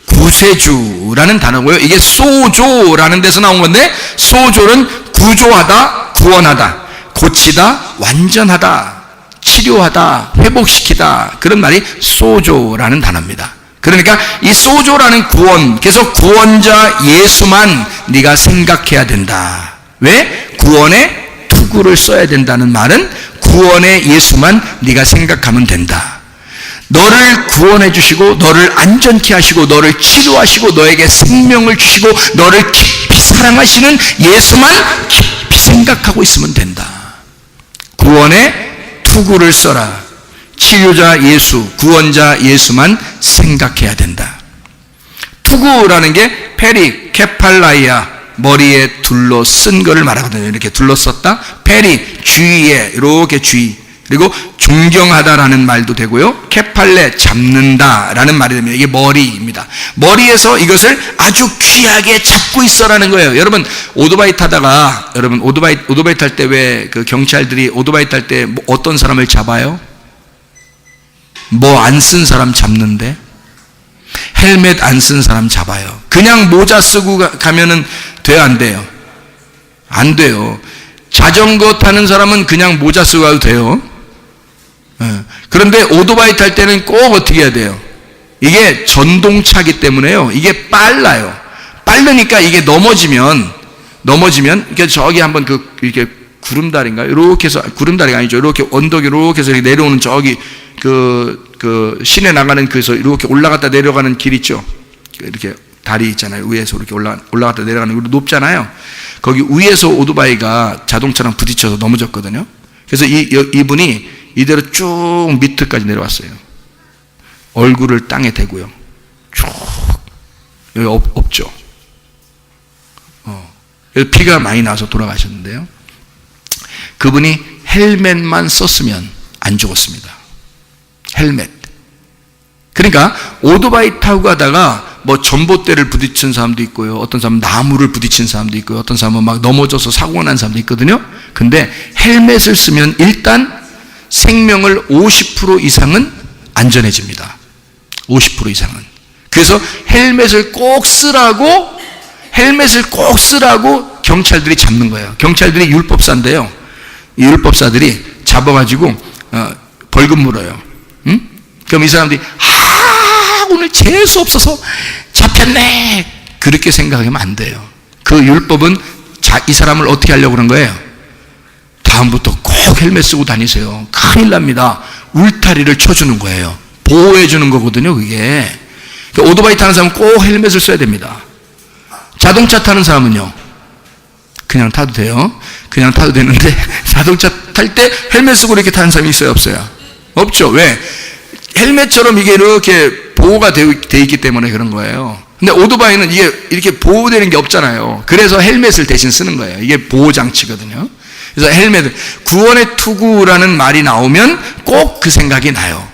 구세주라는 단어고요. 이게 소조라는 데서 나온 건데, 소조는 구조하다, 구원하다, 고치다, 완전하다, 치료하다, 회복시키다, 그런 말이 소조라는 단어입니다. 그러니까 이 소조라는 구원, 그래서 구원자 예수만 네가 생각해야 된다. 왜? 구원의 투구를 써야 된다는 말은 구원의 예수만 네가 생각하면 된다. 너를 구원해 주시고 너를 안전케 하시고 너를 치료하시고 너에게 생명을 주시고 너를 깊이 사랑하시는 예수만 깊이 생각하고 있으면 된다. 구원의 투구를 써라. 치료자 예수, 구원자 예수만 생각해야 된다. 투구라는 게 페리, 케팔라이아, 머리에 둘러쓴 거를 말하거든요. 이렇게 둘러썼다. 페리, 주의에, 이렇게 주의. 그리고 존경하다라는 말도 되고요. 케팔레, 잡는다라는 말이 됩니다. 이게 머리입니다. 머리에서 이것을 아주 귀하게 잡고 있어라는 거예요. 여러분 오토바이 타다가, 여러분 오토바이 탈 때 왜 그 경찰들이 오토바이 탈 때 어떤 사람을 잡아요? 뭐 안 쓴 사람 잡는데, 헬멧 안 쓴 사람 잡아요. 그냥 모자 쓰고 가면은 돼요, 안 돼요? 안 돼요. 자전거 타는 사람은 그냥 모자 쓰고 가도 돼요. 그런데 오토바이 탈 때는 꼭 어떻게 해야 돼요? 이게 전동차기 때문에요. 이게 빨라요. 빠르니까 이게 넘어지면 이게 저기 한번 이렇게 구름다리인가요? 이렇게 해서, 구름다리가 아니죠. 이렇게 언덕이 이렇게 해서 내려오는 저기 시내 나가는 그래서 이렇게 올라갔다 내려가는 길 있죠. 이렇게 다리 있잖아요. 위에서 이렇게 올라갔다 내려가는 거 높잖아요. 거기 위에서 오토바이가 자동차랑 부딪혀서 넘어졌거든요. 그래서 이분이 이대로 쭉 밑에까지 내려왔어요. 얼굴을 땅에 대고요. 쭉 여기 없죠. 그래서 피가 많이 나서 돌아가셨는데요. 그분이 헬멧만 썼으면 안 죽었습니다. 헬멧. 그러니까 오토바이 타고 가다가 뭐 전봇대를 부딪힌 사람도 있고요. 어떤 사람은 나무를 부딪힌 사람도 있고요. 어떤 사람은 막 넘어져서 사고가 난 사람도 있거든요. 근데 헬멧을 쓰면 일단 생명을 50% 이상은 안전해집니다. 50% 이상은. 그래서 헬멧을 꼭 쓰라고 경찰들이 잡는 거예요. 경찰들이 율법사인데요. 이 율법사들이 잡아가지고 벌금 물어요. 응? 그럼 이 사람들이 오늘 재수 없어서 잡혔네, 그렇게 생각하면 안 돼요. 그 율법은 이 사람을 어떻게 하려고 그런 거예요? 다음부터 꼭 헬멧 쓰고 다니세요. 큰일 납니다. 울타리를 쳐주는 거예요. 보호해 주는 거거든요, 그게. 그러니까 오토바이 타는 사람은 꼭 헬멧을 써야 됩니다. 자동차 타는 사람은요, 그냥 타도 돼요. 그냥 타도 되는데 자동차 탈 때 헬멧 쓰고 이렇게 타는 사람이 있어요, 없어요? 없죠. 왜? 헬멧처럼 이게 이렇게 보호가 되어 있기 때문에 그런 거예요. 근데 오토바이는 이게 이렇게 보호되는 게 없잖아요. 그래서 헬멧을 대신 쓰는 거예요. 이게 보호장치거든요. 그래서 헬멧을, 구원의 투구라는 말이 나오면 꼭 그 생각이 나요.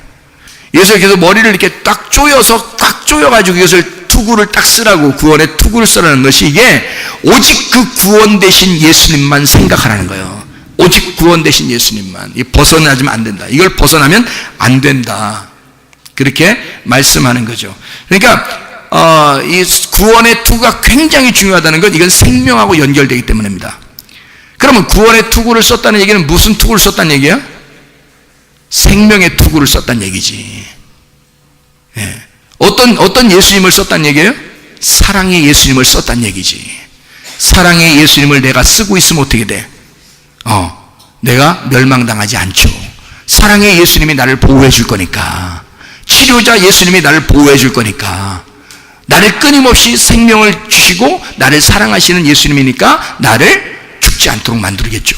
그래서 머리를 이렇게 딱 조여가지고 이것을 투구를 딱 쓰라고, 구원의 투구를 쓰라는 것이, 이게 오직 그 구원 되신 예수님만 생각하라는 거예요. 오직 구원 되신 예수님만. 이 벗어나지면 안 된다. 이걸 벗어나면 안 된다. 그렇게 말씀하는 거죠. 그러니까 이 구원의 투구가 굉장히 중요하다는 건 이건 생명하고 연결되기 때문입니다. 그러면 구원의 투구를 썼다는 얘기는 무슨 투구를 썼다는 얘기야? 생명의 투구를 썼다는 얘기지. 예. 어떤 예수님을 썼다는 얘기예요? 사랑의 예수님을 썼다는 얘기지. 사랑의 예수님을 내가 쓰고 있으면 어떻게 돼? 내가 멸망당하지 않죠. 사랑의 예수님이 나를 보호해 줄 거니까, 치료자 예수님이 나를 보호해 줄 거니까, 나를 끊임없이 생명을 주시고 나를 사랑하시는 예수님이니까 나를 죽지 않도록 만들겠죠.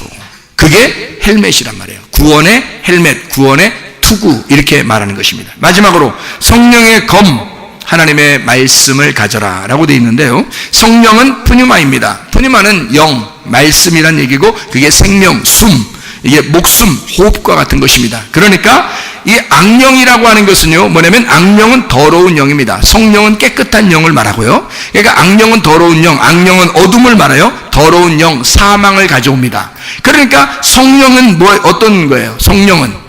그게 헬멧이란 말이에요. 구원의 헬멧, 구원의 투구, 이렇게 말하는 것입니다. 마지막으로 성령의 검, 하나님의 말씀을 가져라 라고 되어 있는데요. 성령은 푸뉴마입니다. 푸뉴마는 영, 말씀이란 얘기고, 그게 생명, 숨, 이게 목숨, 호흡과 같은 것입니다. 그러니까 이 악령이라고 하는 것은요, 뭐냐면 악령은 더러운 영입니다. 성령은 깨끗한 영을 말하고요. 그러니까 악령은 더러운 영, 악령은 어둠을 말해요. 더러운 영, 사망을 가져옵니다. 그러니까 성령은 어떤 거예요? 성령은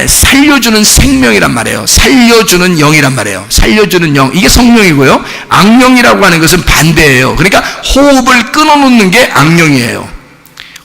살려주는 생명이란 말이에요. 살려주는 영이란 말이에요. 살려주는 영, 이게 성령이고요. 악령이라고 하는 것은 반대예요. 그러니까 호흡을 끊어놓는 게 악령이에요.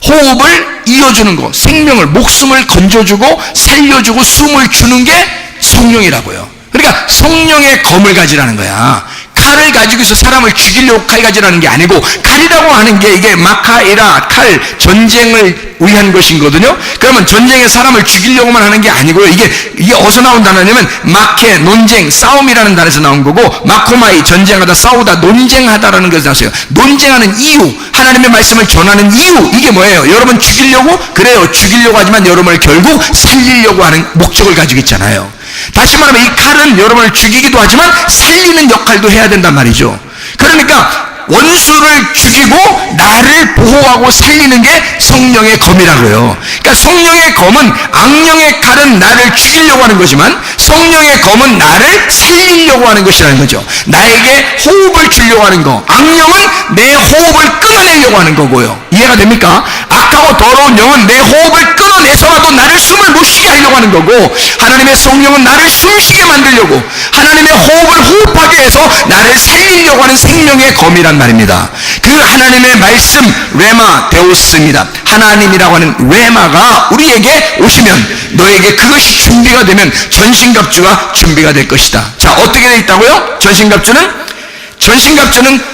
호흡을 이어주는 거, 생명을, 목숨을 건져주고 살려주고 숨을 주는 게 성령이라고요. 그러니까 성령의 검을 가지라는 거야. 칼을 가지고서 사람을 죽이려고 칼 가지라는 게 아니고, 칼이라고 하는 게 이게 마카이라, 칼, 전쟁을 위한 것이거든요. 그러면 전쟁에 사람을 죽이려고만 하는 게 아니고요. 이게 어디서 나온 단어냐면 마케, 논쟁, 싸움이라는 단어에서 나온 거고, 마코마이, 전쟁하다, 싸우다, 논쟁하다라는 것에서 나왔어요. 논쟁하는 이유, 하나님의 말씀을 전하는 이유, 이게 뭐예요? 여러분 죽이려고? 그래요. 죽이려고 하지만 여러분을 결국 살리려고 하는 목적을 가지고 있잖아요. 다시 말하면 이 칼은 여러분을 죽이기도 하지만 살리는 역할도 해야 된단 말이죠. 그러니까 원수를 죽이고 나를 보호하고 살리는 게 성령의 검이라고요. 그러니까 성령의 검은, 악령의 칼은 나를 죽이려고 하는 거지만 성령의 검은 나를 살리려고 하는 것이라는 거죠. 나에게 호흡을 주려고 하는 거, 악령은 내 호흡을 끊어내려고 하는 거고요. 이해가 됩니까? 악하고 더러운 영은 내 호흡을 끊어내서라도 나를 숨을 못 쉬게 하려고 하는 거고, 하나님의 성령은 나를 숨쉬게 만들려고, 하나님의 호흡을 호흡하게 해서 나를 살리려고 하는 생명의 검이란 말입니다. 그 하나님의 말씀, 레마 데우스입니다. 하나님이라고 하는 레마가 우리에게 오시면, 너에게 그것이 준비가 되면 전신갑주가 준비가 될 것이다. 자, 어떻게 되어 있다고요? 전신갑주는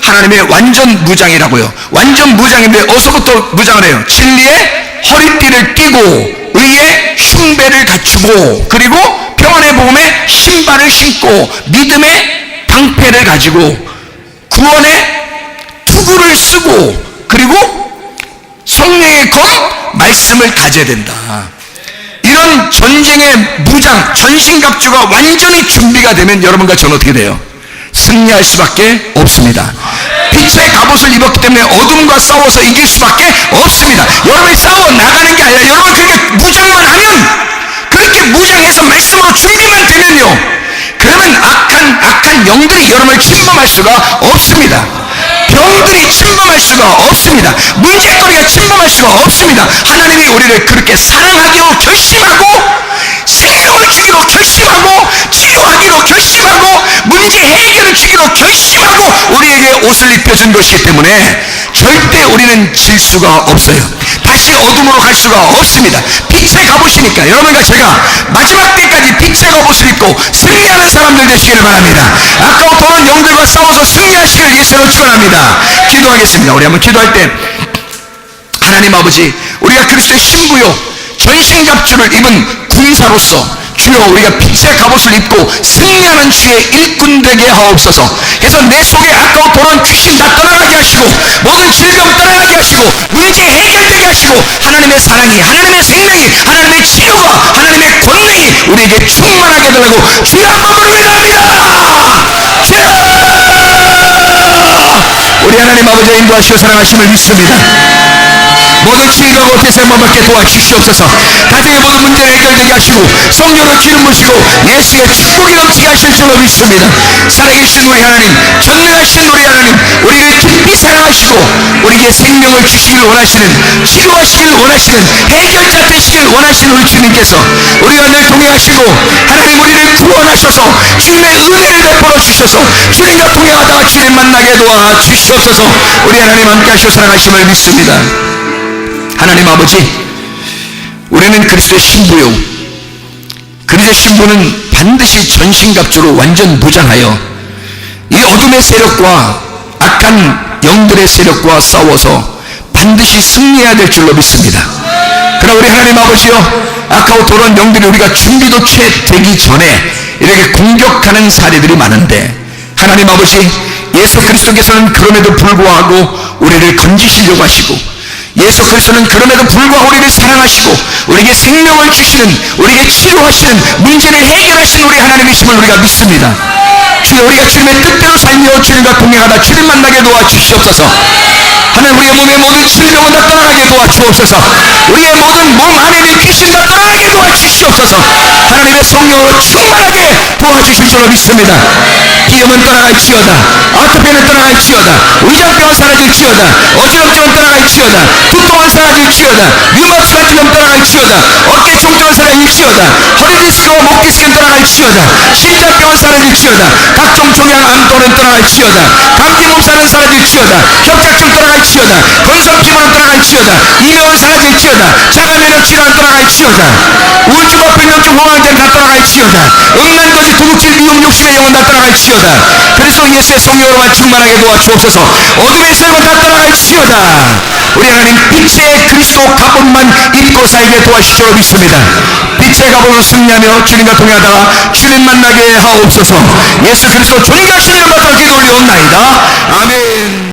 하나님의 완전 무장이라고요. 완전 무장인데 어디서부터 무장을 해요? 진리의 허리띠를 띠고, 의의 흉배를 갖추고, 그리고 평안의 복음의 신발을 신고, 믿음의 방패를 가지고, 구원의 투구를 쓰고, 그리고 성령의 검, 말씀을 가져야 된다. 이런 전쟁의 무장, 전신갑주가 완전히 준비가 되면 여러분과 저는 어떻게 돼요? 승리할 수밖에 없습니다. 빛의 갑옷을 입었기 때문에 어둠과 싸워서 이길 수밖에 없습니다. 여러분이 싸워 나가는 게 아니라 여러분 그렇게 무장만 하면, 그렇게 무장해서 말씀으로 준비만 되면요, 그러면 악한 영들이 여러분을 침범할 수가 없습니다. 병들이 침범할 수가 없습니다. 문제거리가 침범할 수가 없습니다. 하나님이 우리를 그렇게 사랑하기로 결심하고, 생명을 주기로 결심하고, 치료하기로 결심하고, 문제 해결을 주기로 결심하고 우리에게 옷을 입혀준 것이기 때문에 절대 우리는 질 수가 없어요. 다시 어둠으로 갈 수가 없습니다. 빛의 갑옷이니까 여러분과 제가 마지막 때까지 빛의 갑옷을 입고 승리하는 사람들 되시기를 바랍니다. 아까워 더러운 영들과 싸워서 승리하시기를 예수로 축원합니다. 기도하겠습니다. 우리 한번 기도할 때, 하나님 아버지, 우리가 그리스도의 신부요 전신갑주를 입은 군사로서 주여, 우리가 빛의 갑옷을 입고 승리하는 주의 일꾼 되게 하옵소서. 그래서 내 속에 아까워 더러운 귀신 다 떠나가게 하시고, 모든 질병 떠나가게 하시고, 문제 해결되게 하시고, 하나님의 사랑이, 하나님의 생명이, 하나님의 치료가, 하나님의 권능이 우리에게 충만하게 되라고 주여 한번 부릅니다. 주여! 우리 하나님 아버지의 인도하시고 사랑하심을 믿습니다. 모든 질병 어깨서 한번밖에 도와주시옵소서. 가정의 모든 문제를 해결되게 하시고, 성령으로 기름 부시고 예수의 축복이 넘치게 하실 줄로 믿습니다. 살아계신 우리 하나님, 전능하신 우리 하나님, 우리를 깊이 사랑하시고 우리에게 생명을 주시길 원하시는, 치료하시길 원하시는, 해결자 되시길 원하시는 우리 주님께서 우리와 늘 동행하시고, 하나님 우리를 구원하셔서 주님의 은혜를 베풀어 주셔서 주님과 동행하다가 주님 만나게 도와주시옵소서. 우리 하나님 함께 하시고 사랑하심을 믿습니다. 하나님 아버지, 우리는 그리스도의 신부요, 그리스도의 신부는 반드시 전신갑주로 완전 무장하여 이 어둠의 세력과 악한 영들의 세력과 싸워서 반드시 승리해야 될 줄로 믿습니다. 그러나 우리 하나님 아버지요, 악하고 더러운 영들이 우리가 준비도 채 되기 전에 이렇게 공격하는 사례들이 많은데, 하나님 아버지, 예수 그리스도께서는 그럼에도 불구하고 우리를 건지시려고 하시고, 예수 그리스도는 그럼에도 불구하고 우리를 사랑하시고 우리에게 생명을 주시는, 우리에게 치료하시는, 문제를 해결하시는 우리 하나님이심을 우리가 믿습니다. 주여, 우리가 주님의 뜻대로 살며 주님과 동행하다 주님 만나게 도와주시옵소서. 하나님, 우리의 몸의 모든 질병은 다 떠나가게 도와주옵소서. 우리의 모든 몸 안에 있는 귀신 다 떠나가게 도와주시옵소서. 하나님의 성령으로 충만하게 도와주실 줄로 믿습니다. 기염은 떠나갈지어다, 아토피는 떠나갈지어다. 위장병은 사라질지어다. 어지럽증은 떠나갈지어다. 두통은 사라질지어다. 류마티스 질염 떠나갈지어다. 어깨 통증은 사라질지어다. 허리 디스크와 목 디스크는 떠나갈지어다. 심장병은 사라질지어다. 각종 종양암 또는 떠나갈지어다. 감기 몸살은 사라질지어다. 협착증 떠나갈지어다. 건성 피부는 떠나갈지어다. 이명은 사라질지어다. 자가면역 질환 떠나갈지어다. 우울증과 불면증 공황장애 다 떠나갈지어다. 음란거지 도둑질 미움 욕심의 영혼 다 떠나갈지어다. 그래서 예수의 성령으로만 충만하게 도와주옵소서. 어둠의 세력은 다 떠나갈지어다. 우리 하나님 빛의 그리스도 갑옷만 입고 살게 도와주시오 믿습니다. 빛의 갑옷으로 승리하며 주님과 동행하다가 주님 만나게 하옵소서. 예수 그리스도 존귀하신 이름 받들어 기도 올리옵나이다. 아멘.